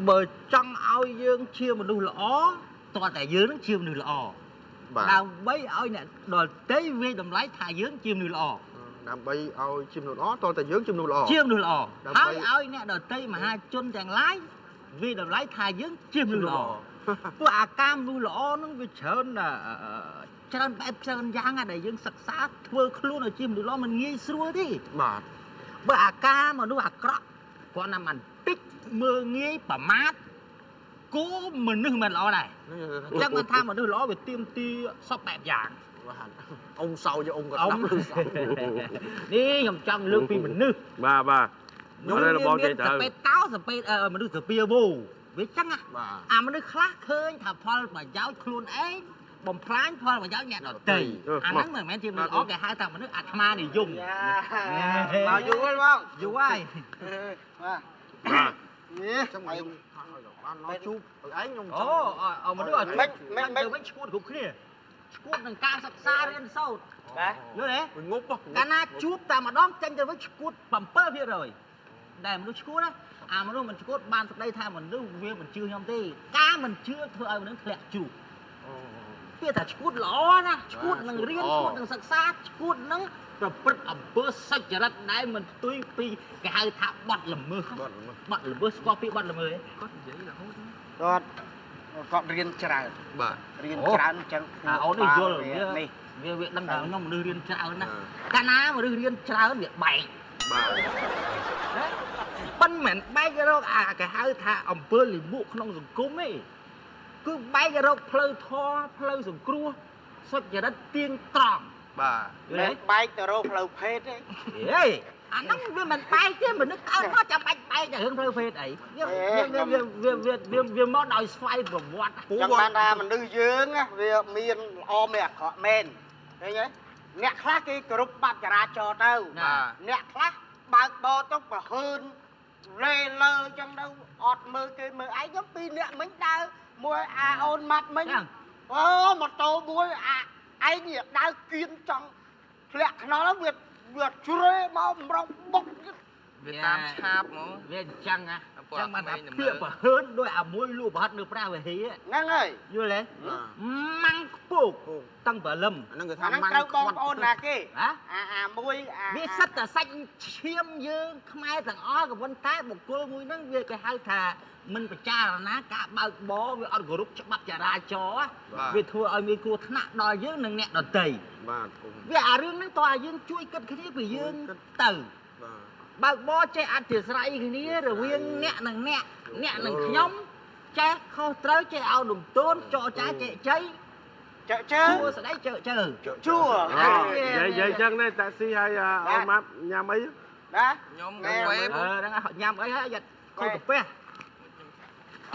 Speaker 2: Bơ trong ao dương chia một nư lỏ. Toàn tại dương nó chia một nư lỏ.
Speaker 4: បាទ
Speaker 2: Đào bấy ơi nè. Đòi tế về đầm lái thả dương chia một nư lỏ.
Speaker 4: ដើម្បីឲ្យជិមនោះល្អតើតែយើងជិមនោះល្អ
Speaker 2: Chia một nư lỏ.
Speaker 4: Đầm
Speaker 2: Hai
Speaker 4: bay.
Speaker 2: ơi nè đòi tế mà hai chân chẳng lái. Vì đầm lái thả dương chia một nư lỏ. ព្រោះអាកាមនោះល្អហ្នឹងវាច្រើនច្រើនបែបច្រើនយ៉ាងដែលយើងសិក្សាធ្វើខ្លួនឲ្យជាមនុស្សល្អមិនងាយស្រួលទេ
Speaker 4: បាទ
Speaker 2: បើអាកាមមនុស្សអាក្រក់គាត់ណាមិនតិចមើលងាយប្រមាថគោមនុស្សមិនល្អដែរអញ្ចឹងគាត់ថាមនុស្សល្អវាទៀមទីសពបែបយ៉ាង
Speaker 4: បាទអ៊ំសោយអ៊ំក៏
Speaker 2: អ៊ំ
Speaker 4: ស្ដាប់ឬសោ
Speaker 2: នេះខ្ញុំចង់លើកពីមនុស្ស
Speaker 3: Bà bà.
Speaker 2: ខ្ញុំ
Speaker 3: Ở đây là bò
Speaker 2: មាន
Speaker 3: chạy
Speaker 2: ស
Speaker 3: trời.
Speaker 2: ពេតកោសពេតមនុស្សសពាវោវាចឹងណា
Speaker 4: បាទ
Speaker 2: អាមនុស្សខ្លះឃើញថាផលប្រយោជន៍ខ្លួនឯងបំផ្លាញផលប្រយោជន៍អ្នកដទៃអាហ្នឹងមិនមែនជាមនុស្សល្អគេហៅថាមនុស្សអាត្មានិយម
Speaker 1: មកយូរហើយបង
Speaker 2: យូរហើយ
Speaker 1: បាទ
Speaker 3: Bà.
Speaker 1: នេះ
Speaker 4: ចឹងខ្ញុំថាឲ្យបានមកជួបឲ្យឯងខ្ញុំ
Speaker 2: អូមនុស្សឲ្យមិនឈួតគ្រប់គ្នាឈួតនឹងការសិក្សារៀនសូត្រ
Speaker 9: Đấy.
Speaker 2: យល់ទេ
Speaker 4: វិញងប់
Speaker 2: កាលណាជួបតែម្ដងចេញទៅវិញឈួត 7% ដែលមនុស្សឈួតណាអាមនុស្សមិនឈួតបានសេចក្តីថាមនុស្សវាមិនជឿខ្ញុំទេការមិនជឿធ្វើឲ្យមនុស្សធ្លាក់ជ្រុះ ពាក្យថាឈួតល្អណាឈួតនឹងរៀនឈួតនឹងសិក្សាឈួតនឹង ប្រព្រឹត្តអំពើសុចរិតដែលមិនផ្ទុយពីគេហៅថាបទល្មើសបទល្មើសស្គាល់ពីបទល្មើសគាត់និយាយរហូត
Speaker 1: គាត់រៀនច្រើន
Speaker 4: បាទ
Speaker 1: រៀនច្រើនអញ្ចឹង
Speaker 2: អូននេះយល់
Speaker 1: នេះ
Speaker 2: វាដឹងថាខ្ញុំមនុស្សរៀនច្រើនណាកាលណាមនុស្សរៀនច្រើនវាបែក
Speaker 4: បាទ
Speaker 2: ប៉ុន្មានបែករកអាគេហៅថាអំពើលិមួកក្នុងសង្គមឯងគឺបែករកផ្លូវធម៌ផ្លូវសង្គ្រោះសុចរិតទៀងត្រង់
Speaker 4: បាទ
Speaker 1: មិនបែកទៅរកផ្លូវភេទទេ
Speaker 2: ហេអាហ្នឹងវាមិនបែកទេមនុស្សកើតមកចាំបាច់បែកតែរឿងផ្លូវភេទអីវាមកដោយស្វ័យប្រវត្តិ
Speaker 1: ចឹងបានថាមនុស្សយើងវាមានល្អមានអាក្រក់មែនឃើញទេអ្នកខ្លះគេគោរពបាត់ចរាចរណ៍ទៅអ្នកខ្លះបើកបរទៅប្រហើនលេលើចឹងទៅអត់មើលគេមើលឯងខ្ញុំពីរអ្នកមិញដើរមួយអាអូនម៉ាត់មិញអូម៉ូតូមួយអាឯងដើរគៀនចង់ធ្លាក់ខ្នល់វាជ្រេមកបំរុងបុក
Speaker 5: វាតាមឆាបហ្មង
Speaker 2: វាអញ្ចឹងណាចឹងបានថាពាក្យប្រហើនដោយអាមួយលូប្រហិតនៅប្រាវិហារ
Speaker 1: ហ្នឹងហើយ
Speaker 2: យល់ទេម៉ាំងខ្ពកតាំងព្រលឹម
Speaker 4: ហ្នឹងគេថា
Speaker 1: អាហ្នឹង
Speaker 4: ម៉ាំង
Speaker 1: ត្រូវបងប្អូនណាគេ
Speaker 2: ហ៎
Speaker 1: អាមួយអា
Speaker 2: វាសិតតែសាច់ឈាមយើងខ្មែរទាំងអស់ក៏ប៉ុន្តែបុគ្គលមួយហ្នឹងវាគេហៅថាមិនពិចារណាការបើកបរវាអត់គោរពច្បាប់ចរាចរណ៍វាធ្វើឲ្យមានគ្រោះថ្នាក់ដល់យើងនិងអ្នកដទៃ
Speaker 4: បាទគុំ
Speaker 2: វាអារឿងហ្នឹងតើឲ្យយើងជួយគិតគ្នាពីយើងទៅ
Speaker 4: បាទ
Speaker 2: បើកបរចេះអធិស្ស្រ័យគ្នារវាងអ្នកនិងអ្នកនិងខ្ញុំចេះខុសត្រូវចេះឲ្យលំទោនចរចាជែកជ័យ
Speaker 1: ជើ
Speaker 2: ជួស្ដីជើ
Speaker 1: ជួ
Speaker 3: និយាយចឹងនេះតាក់ស៊ីឲ្យអូនម៉ាប់ញ៉ាំអី
Speaker 1: ណា
Speaker 5: ខ្ញុំ
Speaker 1: ណែ
Speaker 2: ហ្នឹងញ៉ាំអីហើយយ៉ាត់ខូចកាពះ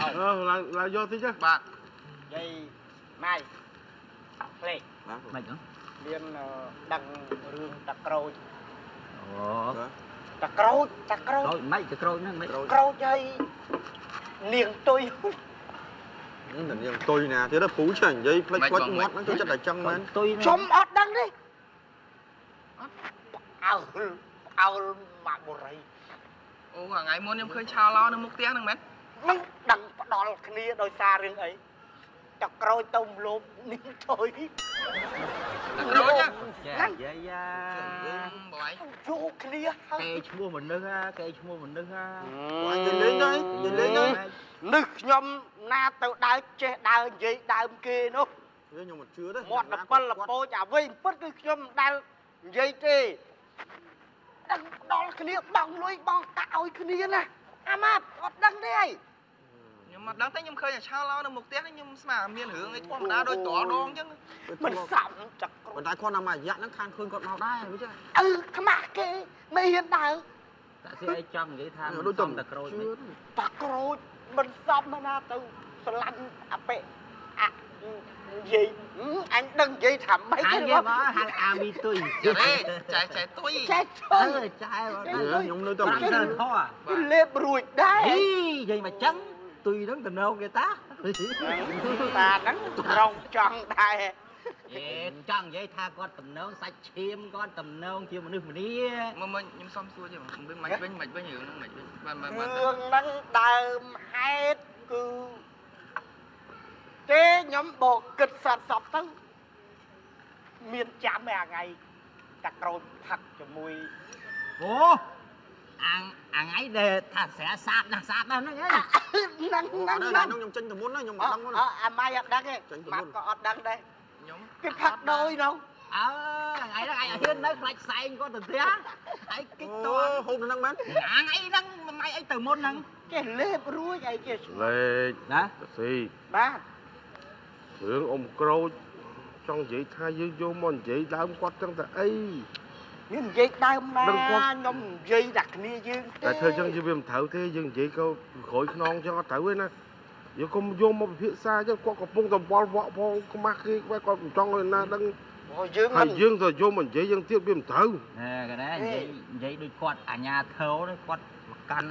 Speaker 3: ឡើងយកតិច
Speaker 5: បាទ
Speaker 1: យាយម៉ៃផ្លេក
Speaker 2: មិនហ្នឹង
Speaker 1: មានដឹងរឿងតាក្រូច
Speaker 2: អូ
Speaker 1: តាក្រូច
Speaker 2: ហើយមិនទៅក្រូចហ្នឹងមិន
Speaker 1: ក្រូចហើយនាងទុយ
Speaker 4: ហ្នឹងតែយើងទុយណាទៀតពូចានិយាយផ្លេចផ្លេចមាត់ហ្នឹងគឺចិត្តតែចឹងមែន
Speaker 2: ទុយ
Speaker 1: ខ្ញុំអត់ដឹងទេអើមកបុរី
Speaker 5: អូថ្ងៃមុនខ្ញុំឃើញឆោឡោនៅមុខផ្ទះហ្នឹងមែន
Speaker 1: នឹងដឹងផ្ដាល់គ្នាដោយសាររឿងអីតាក្រូចទៅមលោបនាងទុយ
Speaker 5: តែក្រូចហ្នឹង
Speaker 2: យាយា
Speaker 5: បងឯង
Speaker 1: ជួគ្នាហើ
Speaker 2: គេ
Speaker 1: យ
Speaker 2: ឈ្មោះមនុស្សគេឈ្មោះមនុស្ស
Speaker 4: បងនិយាយលេងទៅនិយាយលេងទៅ
Speaker 1: នឹកខ្ញុំណាទៅដើរចេះដើរនិយាយដើមគេនោះ
Speaker 4: ខ្ញុំមិនជឿទេ
Speaker 1: មាត់ដល់7លពោចអាវិញពិតគឺខ្ញុំមិនដែលនិយាយទេដឹងដល់គ្នាបងលុយបងកាក់ឲ្យគ្នាណាអាម៉ាប់អត់ដឹងទេអី
Speaker 5: ខ្ញុំមិនដឹងទេខ្ញុំឃើញឆោឡោនៅមុខផ្ទះហ្នឹងខ្ញុំស្មានមានរឿងអីធម្មតាដូចតដងអញ្ចឹង
Speaker 1: មិនសមចាក់ក្រូច
Speaker 4: ប៉ុន្តែគាត់ណាមករយៈហ្នឹងខានឃើញគាត់មកដែរវិចា
Speaker 1: ខ្មាស់គេមិនហ៊ានដើរ
Speaker 2: តាស៊ីអីចង់និយាយថា
Speaker 4: ដូច
Speaker 2: សំតាក្រូចនេះ
Speaker 1: តាក្រូចមិនសមណាទៅស្រឡាញ់អាប៉េអានិយាយអញដឹងនិយាយថាម៉េច
Speaker 2: ហៅ
Speaker 1: ទេ
Speaker 2: គេមកហៅអាមីទុយ
Speaker 5: ចែទុយ
Speaker 1: ចេះ
Speaker 2: អឺ
Speaker 1: ជួយ
Speaker 2: ចែមក
Speaker 4: ខ្ញុំនៅតែ
Speaker 2: បា
Speaker 4: មិន
Speaker 2: ក់
Speaker 4: ជឿ
Speaker 2: សិនធោះ
Speaker 1: គេលេបរួចដែរ
Speaker 2: ហីនិយាយមកចឹងទុយហ្នឹងតំណងគេតា
Speaker 1: តាហ្នឹងរងចង់ដែរ
Speaker 2: អេចង់និយាយថាគាត់តំណងសាច់ឈាមគាត់តំណងជាមនុស្សម្នា
Speaker 5: មកខ្ញុំសុំសួរជិះវិញមិនវិញរឿងហ្នឹងមិនវិញបាន
Speaker 1: រឿងហ្នឹងដើមហេតុគឺទេខ្ញុំបោកគិតសតសពទៅមានចាំឯថ្ងៃតាក្រូចផឹកជាមួយ
Speaker 2: អូអាថ្ងៃដែលថាស្រាសាបណាស់ហ្នឹងហ៎
Speaker 1: ហ្នឹង
Speaker 4: ខ្ញុំចេញទៅមុនណាខ្ញុំមិនដឹងទេ
Speaker 1: អាម៉ៃអត់ដឹងទេម៉ាត់ក៏អត់ដឹងដែរ
Speaker 5: ខ្ញុំ
Speaker 1: គេផឹកដោយនោះ
Speaker 2: អើថ្ងៃហ្នឹងឯងហ៊ាននៅខ្លាច់ផ្សែងគាត់ទៅផ្ទះឯងគិតត
Speaker 4: ហូបហ្នឹងមែន
Speaker 2: ថ្ងៃហ្នឹងម៉ៃអីទៅមុនហ្នឹង
Speaker 1: គេលេបរួចអីគេ
Speaker 3: លេខ
Speaker 2: ណា
Speaker 3: តាស៊ី
Speaker 1: បាទ
Speaker 3: រឿងអ៊ំក្រូចចង់និយាយថាយើងយកមកនិយាយដើមគាត់ចឹងតែអី
Speaker 1: មាននិយាយដើមណា
Speaker 3: ដឹងគាត់
Speaker 1: ខ្ញុំនិយាយដាក់គ្នាយើង
Speaker 3: តែធ្វើចឹងយើងវាមិនត្រូវទេយើងនិយាយក៏ក្រួយខ្នងចឹងអត់ត្រូវទេណាយើងកុំយកមកពិភាក្សាចឹងគាត់កំពុងតែវល់វក់ផងខ្មាស់គេគាត់មិនចង់ឲ្យណាដឹង
Speaker 1: យើង
Speaker 3: ហើយយើងទៅយកមកនិយាយយើងទៀតវាមិនត្រូវ
Speaker 2: ណែកណែនិយាយដូចគាត់អាញាធោនេះគាត់មកកាន់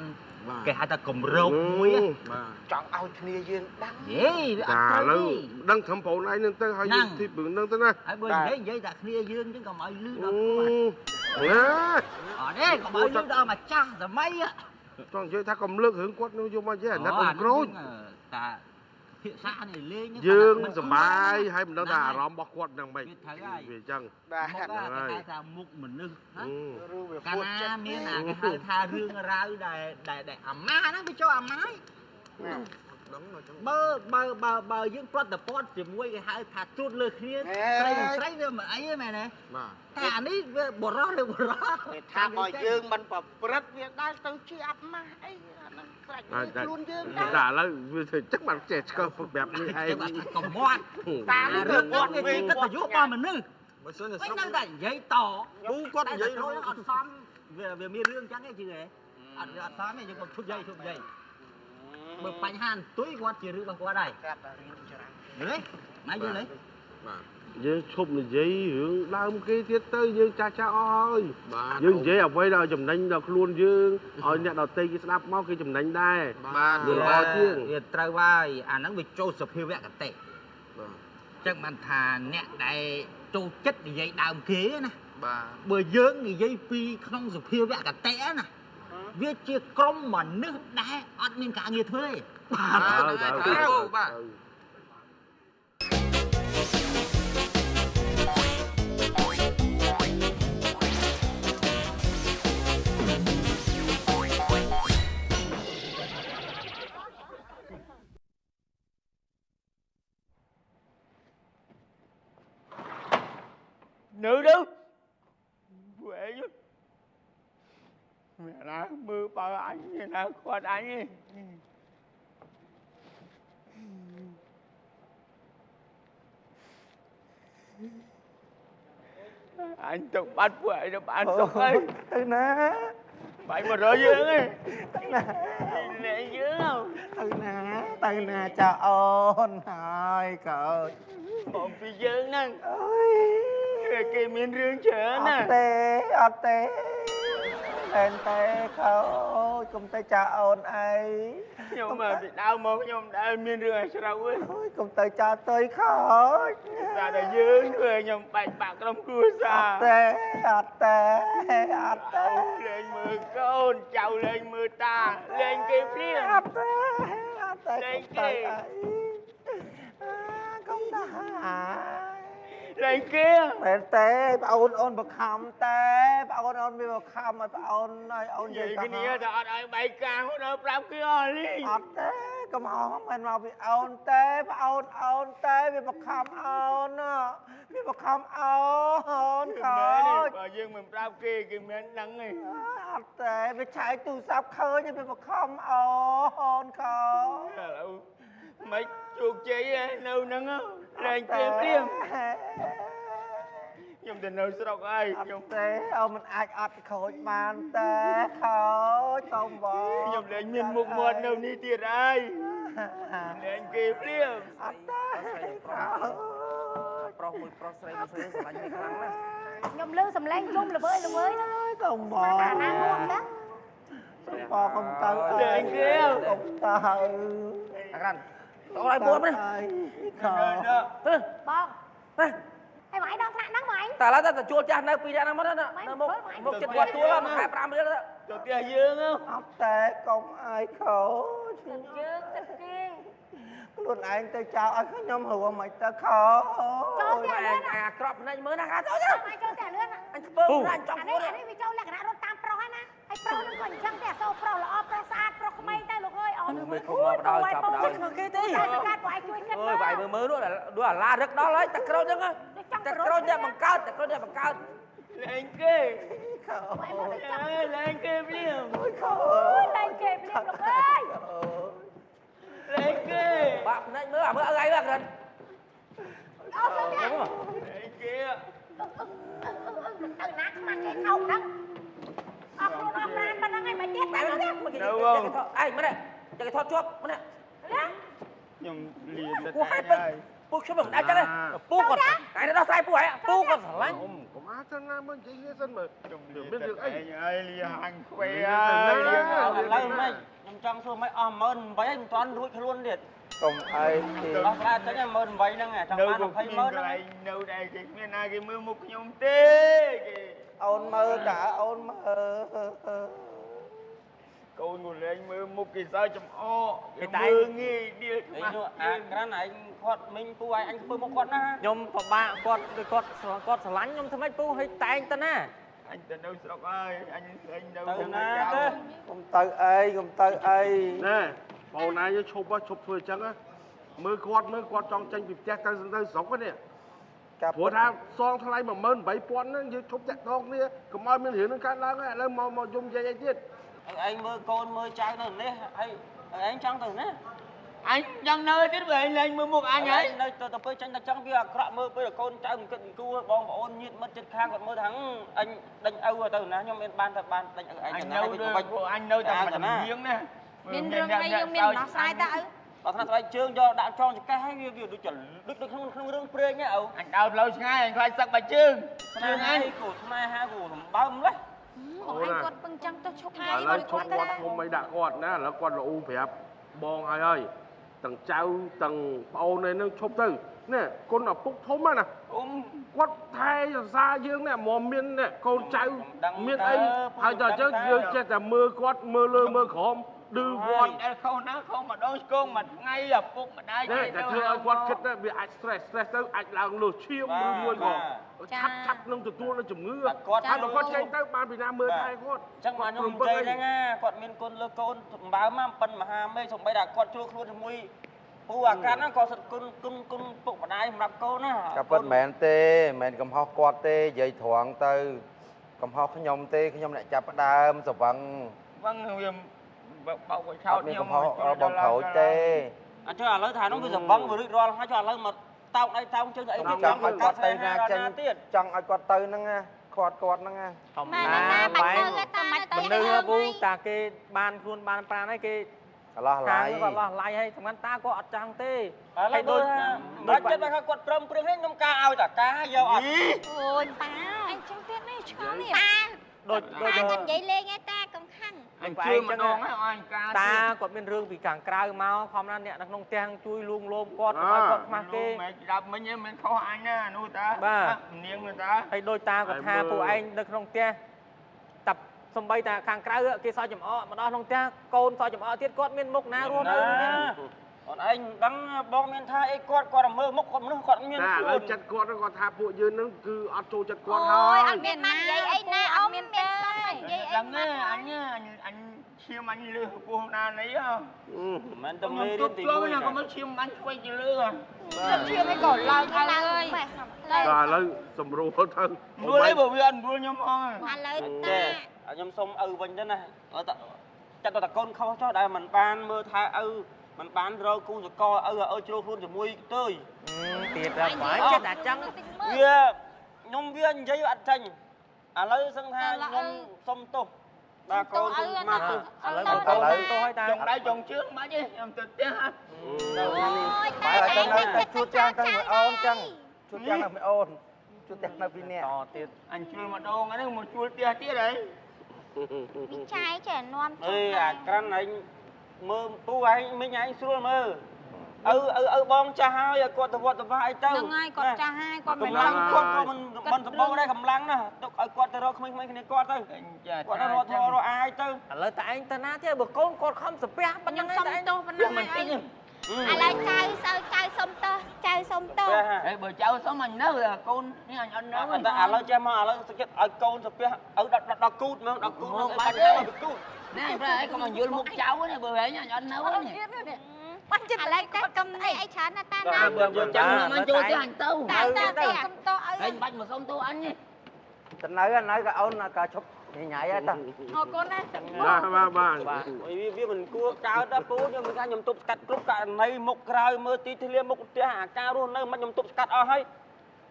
Speaker 2: គេហៅថាគម្រោកមួយ
Speaker 4: បាទ
Speaker 1: ចង់ឲ្យគ្នាយើងដឹង
Speaker 2: យេវាអត់
Speaker 3: ចាឥ
Speaker 2: ត្រូវ
Speaker 3: ឡូវដឹងត្រឹមប្អូនឯងនឹងទៅហើយយើងទីពីនឹងទៅណា
Speaker 2: ហើយបើនិយាយតែគ្នាយើងចឹងក៏មកលឺដល់
Speaker 3: ណា
Speaker 2: អត់ទេក៏មកលឺដល់ម្ចាស់សម័យ
Speaker 3: ចង់និយាយថាកុំលើករឿងគាត់នោះយកមកនិយាយអាណិតអ៊ំក្រូច
Speaker 2: តា ភាសានេះលេង
Speaker 3: យើងសប្បាយហើយមិនដឹងថាអារម្មណ៍របស់គាត់យ៉ាងម៉េច
Speaker 2: វាត្រូវហើយ
Speaker 3: វាអញ្ចឹង
Speaker 1: បាទ
Speaker 2: មកគេហៅថាមុខមនុស្សណា
Speaker 1: រឿងវា
Speaker 2: កាល
Speaker 1: ពួត
Speaker 2: ណា
Speaker 1: ចិត្ត
Speaker 2: មានអាគេហៅថារឿងរ៉ាវដែលអាម៉ាហ្នឹងវាចូលអាម៉ាយ
Speaker 4: ដឹងមកចឹង
Speaker 2: បើយើងប្រតិព័ទ្ធជាមួយគេហៅថាត្រួតលើគ្នាស្រីវាមិនអីទេមែនទេ
Speaker 4: បាទ
Speaker 2: តែអានេះវាបរោះឬបរោះ
Speaker 1: គេថាបើយើងមិនប្រព្រឹត្តវាដែរទៅជាអាប់ម៉ាស់អីអាហ្នឹងខ្លាចខ្លួនយើងដែរ
Speaker 3: តែឥឡូវវាធ្វើចឹងបានចេះឆ្កឹះប្រាប់នេះឯង
Speaker 2: កុំមាត់
Speaker 1: តាម
Speaker 2: អា
Speaker 1: រឿង
Speaker 2: រឿង
Speaker 1: គាត់
Speaker 2: នេះ
Speaker 1: វា
Speaker 2: វាកិត្តិយសរបស់មនុស្ស
Speaker 4: បើសិនជា
Speaker 2: វិញ
Speaker 4: ស្រុក
Speaker 2: នៅតែនិយាយត
Speaker 4: ពូគាត់និយាយ
Speaker 2: តែចូលអត់សមវាមានរឿងចឹងឯងជឿហ៎អត់វាអត់សមទេយើងមកឈប់និយាយបើបញ្ហាន្ទុយគាត់ជារឿងរបស់គាត់ហើយ
Speaker 1: ប្រាប់តែរឿងច្រើន
Speaker 2: យល់ទេម៉ែយល់ទេ
Speaker 4: បាទ
Speaker 3: យើងឈប់និយាយរឿងដើមគេទៀតទៅយើងចាស់អស់ហើយ
Speaker 4: បាទ
Speaker 3: យើងនិយាយអ្វីដល់ចំណេញដល់ខ្លួនយើងឲ្យអ្នកដទៃគេស្ដាប់មកគេចំណេញដែរ
Speaker 4: បាទ
Speaker 3: វាល្អជាង
Speaker 2: វាត្រូវហើយអាហ្នឹងវាចូលសភាវគតិ
Speaker 4: បាទ
Speaker 2: ចឹងបានថាអ្នកដែលចូលចិត្តនិយាយដើមគេណា
Speaker 4: បាទ
Speaker 2: បើយើងនិយាយពីក្នុងសភាវគតិណាវាជាក្រុមមនុស្សដែលអត់មានការងារធ្វើទេបាទ
Speaker 4: បាទ
Speaker 9: Nữ đâu quệ chứ mẹ nó mưa bao anh như nó con anh ấy anh tục bắt quệ cho bạn tục ấy
Speaker 6: Từ nè.
Speaker 9: bạn mà rơi dương ấy
Speaker 6: Từ nè.
Speaker 9: lệ dương không
Speaker 6: Từ nè cho ôn hỏi cậu.
Speaker 9: một phi dương nè
Speaker 6: Ôi.
Speaker 9: kì miên rương chở nè
Speaker 6: Ở tế. Em tế cậu. Cùng tế cho ôn ấy.
Speaker 9: nhưng mà bị đau một nhưng đã miên rương sao ấy
Speaker 6: Ôi. Cùng tế cho tôi khỏi.
Speaker 9: ra đây dương người nhưng bạch bạc trong cua xa
Speaker 6: Ở tế.
Speaker 9: lên mưa con chào lên mưa ta lên cái phía Lên kì.
Speaker 6: Không đã
Speaker 9: lên kia
Speaker 6: មែនទេបងអូនបខំទេបងអូនវាបខំឲ្យបងអូនឲ្យអូននិយាយ
Speaker 9: vậy
Speaker 6: ទៅ
Speaker 9: cái này là ở đây bay càng nó làm kia đi
Speaker 6: អត់ទេកុំអោមិនមកពីអូនទេបងអូនទេវាបខំអូនវាបខំអូន
Speaker 9: Đừng
Speaker 6: ខូ
Speaker 9: để
Speaker 6: ច
Speaker 9: đi, bà Dương mình làm kia cái miếng nắng này
Speaker 6: អត់ទេវាឆាយទូរស័ព្ទឃើញវាបខំអូនខូច
Speaker 9: mấy chuột chị nâu nắng á lên kia riêng nhưng tình đâu sẽ đọc ai
Speaker 6: អត់
Speaker 9: nhưng
Speaker 6: ទេអូនមិនអាចអត់ខូចបានទេខូចកុំបង
Speaker 9: nhưng lên miên một ngọt đâu đi tiệt ai lên kia riêng
Speaker 6: អត់ទេខូច
Speaker 5: ប្រុសមួយប្រុសស្រីមួយស្រីស្រឡាញ់គ្នាខ្លាំងណាស់
Speaker 7: ខ្ញុំលឺសំឡេងជុំល្វើយល្វើយហ្នឹង
Speaker 6: កុំបង
Speaker 7: អាណាងងហ្នឹង
Speaker 6: បងកុំទៅអើយ
Speaker 9: lên kia
Speaker 6: កុំទៅ
Speaker 5: អាក្រាន់តោះឲ្យពួនមក
Speaker 6: អើយខោ
Speaker 9: rồi đó
Speaker 5: ទៅ
Speaker 7: បង
Speaker 5: ទៅ
Speaker 7: ឯងមកឯងដល់ថ្នាក់ហ្នឹងមកឯង
Speaker 5: តែឥឡូវទៅជួលចាស់នៅពីរនាក់ហ្នឹងមកណានៅមុខចិត្តគាត់ទួលមកខែ5រៀលទៅ
Speaker 9: cho tia Dương không
Speaker 6: អត់តែកុំអើយខោច
Speaker 7: យើងទឹកគេ
Speaker 6: ខ្លួនឯងទៅចោលឲ្យខ្ញុំរួមិនទៅខោ
Speaker 7: ចូលផ្ទះ
Speaker 5: អា
Speaker 7: លឿន
Speaker 5: អាក្រក់ភ្នែកមើលណាកាទៅ
Speaker 7: ចាំឲ្យចូលផ្ទះលឿន
Speaker 5: អញធ្វើមិនអញចង់
Speaker 7: អា
Speaker 5: ពួ
Speaker 7: នេះ
Speaker 5: ន
Speaker 7: វាចូលលក្ខណៈរត់តាមប្រុសហ្នឹងណាហើយប្រុសហ្នឹងក៏អញ្ចឹងដែរសូប្រុសល្អប្រុសស្អាតប្រុសក្មេងតែលោកអើយអូន
Speaker 5: មិនគុំមកបដោយចាប់បដោយ
Speaker 7: គេទេតែសកាត់ពួកឯងជួយគិត
Speaker 5: អើយបាយមើលមើលនោះដូចអាឡារឹកដល់ហើយតែក្រូចហ្នឹងតែក្រូចតែបង្កើតតែក្រូចតែបង្កើត
Speaker 9: lên kia
Speaker 6: ខោ
Speaker 9: lên kia riêng
Speaker 6: ខោ
Speaker 7: តែគេភ្លាមលោកអើយ
Speaker 9: lên kia
Speaker 5: បាក់ភ្នែកមើលអាមើលអើអីបាទក្រាន់
Speaker 7: អូទៅទៀត
Speaker 9: lên kia
Speaker 7: ទៅណាខ្មាស់គេថោកហ្នឹងអត់ខ្លួនអត់ប្រានប៉ុណ្ណឹងឯងមិនទៀតទៅទៀត
Speaker 5: អីមើលនេះចាំគេថតជាប់មើលនេះ
Speaker 9: nhưng liền là
Speaker 5: ពូឲ្យ
Speaker 9: tại
Speaker 5: ពេក
Speaker 9: ai
Speaker 5: ពូខ្ញុំមិនដាច់ចឹងទេពូគាត់ថ្ងៃនេះដោះស្រាយពូហើយពូគាត់ស្រឡាញ់
Speaker 3: កុំអាចទៅណាមើលនិយាយគ្នាសិនមើល
Speaker 9: trong
Speaker 3: Đừng
Speaker 9: liền
Speaker 3: biết
Speaker 9: là
Speaker 3: được
Speaker 9: tại
Speaker 3: ấy.
Speaker 9: ai liền hàng khoe
Speaker 3: Đừng biết
Speaker 9: ai
Speaker 3: được
Speaker 9: liền
Speaker 3: ấy.
Speaker 9: hàng
Speaker 3: Lấy
Speaker 9: mấy nhưng trong số mấy mơn váy anh toán đuổi luôn điệt
Speaker 6: កុំអីទេ
Speaker 9: đó là chắc là mơn váy năng à trong
Speaker 6: Đâu
Speaker 9: ban
Speaker 6: có
Speaker 9: là thấy
Speaker 6: phim
Speaker 9: mơn
Speaker 6: cái
Speaker 9: năng
Speaker 6: này,
Speaker 9: đâu đây cái bên này cái mưa mục nhung tê
Speaker 6: អូនមើលតាអូនមើល
Speaker 9: កូនក៏លេងមើលមុខគេសើចំអកគេមើលងាយដៀលច្បាស់អាក្រាន់ឯងគាត់មិញពូឲ្យអញធ្វើមុខគាត់ណា
Speaker 6: ខ្ញុំពិបាកគាត់ស្រឡាញ់ខ្ញុំធ្វើម៉េចពូឲ្យតែងទៅណា
Speaker 9: អញទៅនៅស្រុកហើយអញឃើញនៅ
Speaker 6: ទៅណា
Speaker 9: ទៅ
Speaker 6: កុំទៅអីកុំទៅអី
Speaker 3: ណែបងណាយើងឈប់ធ្វើអញ្ចឹងមើលគាត់ចង់ចេញពីផ្ទះទៅស្រុកនេះព្រោះថាសងថ្លៃ 18000 ហ្នឹងយើងឈប់តាក់ទងគ្នាកុំឲ្យមានរឿងនឹងកើតឡើងឥឡូវមកយំនិយាយអីទៀត
Speaker 9: ឯងមើលកូនមើលចៅនៅនេះហើយឯងចង់ទៅណាអញចង់នៅទៀតបើឯងលេងមើលមុខអញហើយនៅទៅពេលចាញ់តែចង់វាអាក្រក់មើលពេលកូនចៅមិនគិតមិនគូបងប្អូនញាតិមិត្តជិតខាងគាត់មើលថាអញដេញឪទៅណាខ្ញុំមានបានតែបានដេញឪឯងទៅណាអញនៅតែមិនទៀងណា
Speaker 8: មានរឿងអីយើងមានដំណោះស្រាយតើឪ
Speaker 9: បើថាស្បែកជើងយកដាក់ចងចង្កេះហើយវាដូចក្នុងរឿងព្រេងហ្នឹងឪអញដើរផ្លូវឆ្ងាយអញខ្លាចសឹកបែកជើងស្នេហាគូស្នេហាគូសម្បើមលេះ
Speaker 8: បងឯងគាត់ពឹងចាំទៅឈប់ថ្ងៃ
Speaker 3: ឥឡូវឈប់គាត់ខ្ញុំមិនដាក់គាត់ណាឥឡូវគាត់ល្អប្រាប់បងហើយទាំងចៅទាំងប្អូនឯនឹងឈប់ទៅនេះគុណឪពុកធំណាគាត់ថែសរសើរយើងនេះមកមានកូនចៅមានអីហើយដល់អញ្ចឹងយើងចេះតែមើលគាត់មើលលើមើលក្រោមឌឺវត្ត
Speaker 9: ដែលខុសណាខុសម្ដងឆ្កងមួយថ្ងៃឪពុកម្ដាយ
Speaker 3: តែធ្វើឲ្យគាត់គិតទៅវាអាច stress ទៅអាចឡើងលើឈាមឬមួយក៏ឆាប់នឹងទទួលនៅជំងឺគាត់ហើយគាត់ចេញទៅបានពីណាមើលថែគាត់
Speaker 9: អញ្ចឹងមកខ្ញុំនិយាយហ្នឹងណាគាត់មានគុណលើកូនសម្បើមកប៉ិនមហាមេសំបីតែគាត់ជួលខ្លួនជាមួយពូអាកាសហ្នឹងក៏សិតគុណពុកម្ដាយសម្រាប់កូនណា
Speaker 6: ក៏ពិតមែនទេមិនកំហុសគាត់ទេនិយាយត្រង់ទៅកំហុសខ្ញុំទេខ្ញុំអ្នកចាប់ផ្ដើមស្វឹង
Speaker 9: វឹងវាបោកកឆោត
Speaker 6: មាន
Speaker 9: ខ្ញុំ
Speaker 6: កំហុសបងប្រូចទេ
Speaker 9: អញ្ចឹងឥឡូវថានោះវាសង្វឹងវារួចរាល់ហើយចុះឥឡូវមកតោកដៃតោកជើងទៅអីទៀត
Speaker 6: ចង់ឲ្យគាត់ទៅណាចេញ
Speaker 9: ទៀត
Speaker 6: ចង់ឲ្យគាត់ទៅហ្នឹងណាគាត់ហ្នឹងណា
Speaker 7: ធម្មតាបាច់ទៅតែមិនទៅ
Speaker 6: មនុស្សពូតាគេបានខ្លួនបានប្រានហើយគេកន្លោះឡាយគាត់ឡោះឡាយហើយសម្ងាត់តាគាត់អត់ចង់ទេ
Speaker 9: ឥឡូវដូចចិត្តថាគាត់ព្រមព្រៀងនេះខ្ញុំការឲ្យតាការយកអត់
Speaker 7: អូយតាអញចឹងទៀតនេះឆ្ងល់នេះតា
Speaker 6: ដូច
Speaker 7: តាគាត់និយាយលេងឯតាកំខាំង
Speaker 9: អញជឿម្ដងហើយអញការ
Speaker 6: តាគាត់មានរឿងពីខាងក្រៅមកខំណាអ្នកនៅក្នុងផ្ទះជួយលួងលោមគាត់ឲ្យគាត់ខ្មាស់គេ
Speaker 9: មិនដល់មិញមិនខុសអញណានោះតានាងតា
Speaker 6: ហើយដូចតាគាត់ថាពួកឯងនៅក្នុងផ្ទះតាសំបីតាខាងក្រៅគេសោះចំអកមកដល់ក្នុងផ្ទះកូនសោះចំអកទៀតគាត់មានមុខណារួមទៅ
Speaker 9: អូនឯងដឹងបងមានថាអីគាត់មើលមុខគាត់មនុស្សគាត់មាន
Speaker 3: តែឥឡូវចិត្តគាត់គាត់ថាពួកយើងនឹងគឺអត់ចូលចិត្តគាត់ហើ
Speaker 7: អូយ
Speaker 3: យ
Speaker 7: អត់មានណានិយាយអីណាអ៊ំមានសុំនិយាយអី
Speaker 9: ដឹងទេអញឈាមអញលឺពោះណានេះមិនតែមេរៀនទី1ណាក៏មិនឈាមអញឆ្វេងទៅលើ
Speaker 7: ឈាមអីក៏ឡើងហើយ
Speaker 3: តែឥឡូវសម្រួលទៅ
Speaker 9: រួលអីបើវាអត់រួលខ្ញុំអង
Speaker 7: ឥឡូវតា
Speaker 9: ខ្ញុំសុំឪវិញទៅណាចាត់តកូនខុសចុះដែលមិនបានមើលថែឪមិនបានរកគូសកលឪជ្រុលខ្លួនជាមួយទៅ
Speaker 6: ទៀតដល់បាយចិត្តតែចឹង
Speaker 9: វាខ្ញុំវានិយាយអត់ចាញ់ឥឡូវសឹងថាខ្ញុំសុំទោសបាទកូនមកទោស
Speaker 6: ឥឡូវទៅហើយតា
Speaker 9: ចង់ដៃចង់ជើងមិនទេខ្ញុំទៅផ្ទះ
Speaker 7: អូយតា
Speaker 6: បាយទៅនៅតែជួតចាំងទៅមួយអូនចឹងជួតចាំងទៅមួយអូនជួតតែនៅពីនេះតទៀត
Speaker 9: អញជួលម្ដងហ្នឹងមកជួលផ្ទះទៀតហី
Speaker 7: ពីចាយចេះនាំ
Speaker 9: អេអាក្រាន់ឯងមើលពូឯងមិញឯងស្រួលមើលឪបងចាស់ហើយគាត់ទៅវត្តទៅវាយទៅ
Speaker 8: ហ្នឹងហើយគាត់ចាស់ហើយគាត់មិន
Speaker 9: កម្លាំងគាត់ក៏មិនសម្បូរដែរកម្លាំងណាទុកឲ្យគាត់ទៅរកក្មេងៗគ្នាគាត់ទៅគាត់ទៅរត់ធរអាយទៅ
Speaker 6: ឥឡូវតែឯងទៅណាទៀតបើកូនគាត់ខំសាពះប៉ុណ្ណឹង
Speaker 8: សុំ
Speaker 6: តែឯង
Speaker 8: ទោសប៉ុណ្ណឹង
Speaker 9: មិន
Speaker 8: ឯ
Speaker 9: តិច
Speaker 8: ង
Speaker 7: ឥឡូវចៅសុំទោសចៅសុំទោស
Speaker 9: ហេបើចៅសុំអញនៅកូននេះអញអត់នៅតែឥឡូវចេះមកឥឡូវសុខចិត្តឲ្យកូនសាពះឲ្យដល់គូតហ្មងដល់គូតមកបាច់ទៅគូត
Speaker 5: នេះប្រហែលកុំយល់មុខចៅនេះបើហែងអត់នៅនេះ
Speaker 7: បាច់ចិត្តឥឡូវតែកុំអីច្រើនណាតាណា
Speaker 5: បើចាំមកចូលទៅអញទៅ
Speaker 7: តាសុំទោសឲ្យ
Speaker 5: ហែងបាច់មកសុំទោសអញនេះ
Speaker 6: ទៅនៅក៏អូនក៏ឈប់ញ៉ៃហើយតា
Speaker 8: អរគុណណា
Speaker 3: បាទ
Speaker 9: វាមិនគួរចោលដល់ពូខ្ញុំមិនថាខ្ញុំទប់ស្កាត់គ្រប់ករណីមុខក្រោយមើលទីធ្លាមុខផ្ទះអាការរស់នៅមិនខ្ញុំទប់ស្កាត់អស់ហើយ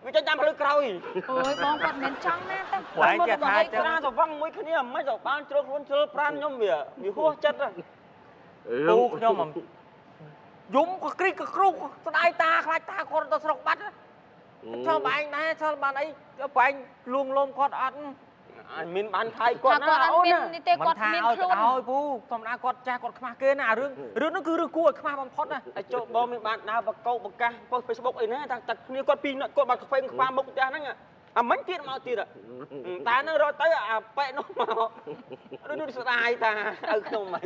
Speaker 9: វាចេញតាមផ្លូវក្រោយ
Speaker 8: អូយបងគាត់មិនចង់ណាទៅ
Speaker 6: ព្រោះឯងចេះថាចឹង
Speaker 9: ស្វឹងមួយគ្នាមិនទៅបានជ្រុលខ្លួនជ្រុលប្រានខ្ញុំវាហួសចិត្ត
Speaker 6: ពូខ្ញុំយំក៏គ្រីកក៏គ្រូស្ដាយតាខ្លាចតាគាត់ទៅស្រុកបាត់ចុះបែងដែរចុះបានអីបែងលួងលោមគាត់អត់
Speaker 9: អញមានបានថៃគាត់ណា
Speaker 8: គាត់អត់
Speaker 9: អូន
Speaker 8: មាន
Speaker 9: ណា
Speaker 8: នេះទេគាត់មានខ្លួន
Speaker 6: ឲ្យពូធម្មតាគាត់ចាស់គាត់ខ្មាស់គេណារឿងនោះគឺរឿងគួរឲ្យខ្មាស់បំផុតណា
Speaker 9: អាចចូលបងមានបានដើរបកោបកាសប៉ុស្តិ៍ Facebook អីណាតែគ្នាគាត់ពីរគាត់បានខ្វែងខ្វាមុខផ្ទះហ្នឹង អាមិញទៀតមកទៀតតានឹងរត់ទៅអាប៉ែនោះមកដូចស្ដាយតាឪខ្ញុំមិន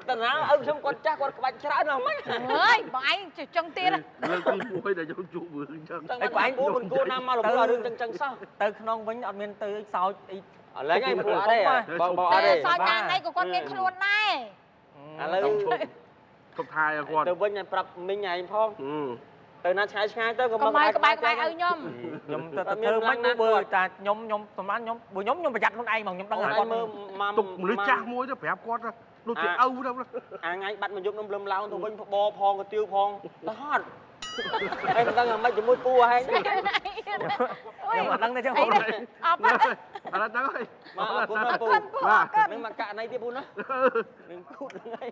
Speaker 9: តាណាឪខ្ញុំគាត់ចាស់គាត់ក្បាច់ច្រើនណាស់មិន
Speaker 8: អើយបងឯងចឹងទៀត
Speaker 3: លើកទី1ដែលយើងជួបមើលអញ្ចឹង
Speaker 9: តែបងពូមិនគួរណាមកលំអរឿងចឹងសោះ
Speaker 6: ទៅក្នុងវិញអត់មានទៅសោចអី
Speaker 9: ឥឡូវឯងព្រោះអត់ទេបងអត់ទេ
Speaker 8: សោចណាណៃក៏គាត់មានខ្លួនដែរ
Speaker 9: ឥឡូវ
Speaker 3: ទុកថែឲ្យគាត់
Speaker 9: ទៅវិញឲ្យប្រាប់មីងឯងផងទៅណាឆ្ងាយឆ្ងាយទៅ
Speaker 8: កុំឲ្យក្បែរឲ្យខ្ញុំ
Speaker 6: ខ្ញុំទៅធ្វើមិនបើតាខ្ញុំសម្រាប់ខ្ញុំបើខ្ញុំប្រយ័ត្នខ្លួនឯងមកខ្ញុំដឹងថាគាត់
Speaker 9: មើលមក
Speaker 3: ទុកមនុស្សចាស់មួយទៅប្រាប់គាត់ដូចជាឪទៅ
Speaker 9: អាថ្ងៃបាត់មកយប់នឹងលឹមឡើងទៅវិញបបផងក៏ទៀវផងទៅហត់ហើយមិនដឹងអាម៉េចជាមួយពូហែង
Speaker 6: ខ្ញុំអត់ដឹងទេចឹង
Speaker 8: អត់បាត់
Speaker 3: អត់ដឹងហើយ
Speaker 9: មកអរគុណពូ
Speaker 8: អរគុណ
Speaker 9: នឹងមកកាក់ណៃទៀតពូណានឹងគូតហ្នឹងហើយ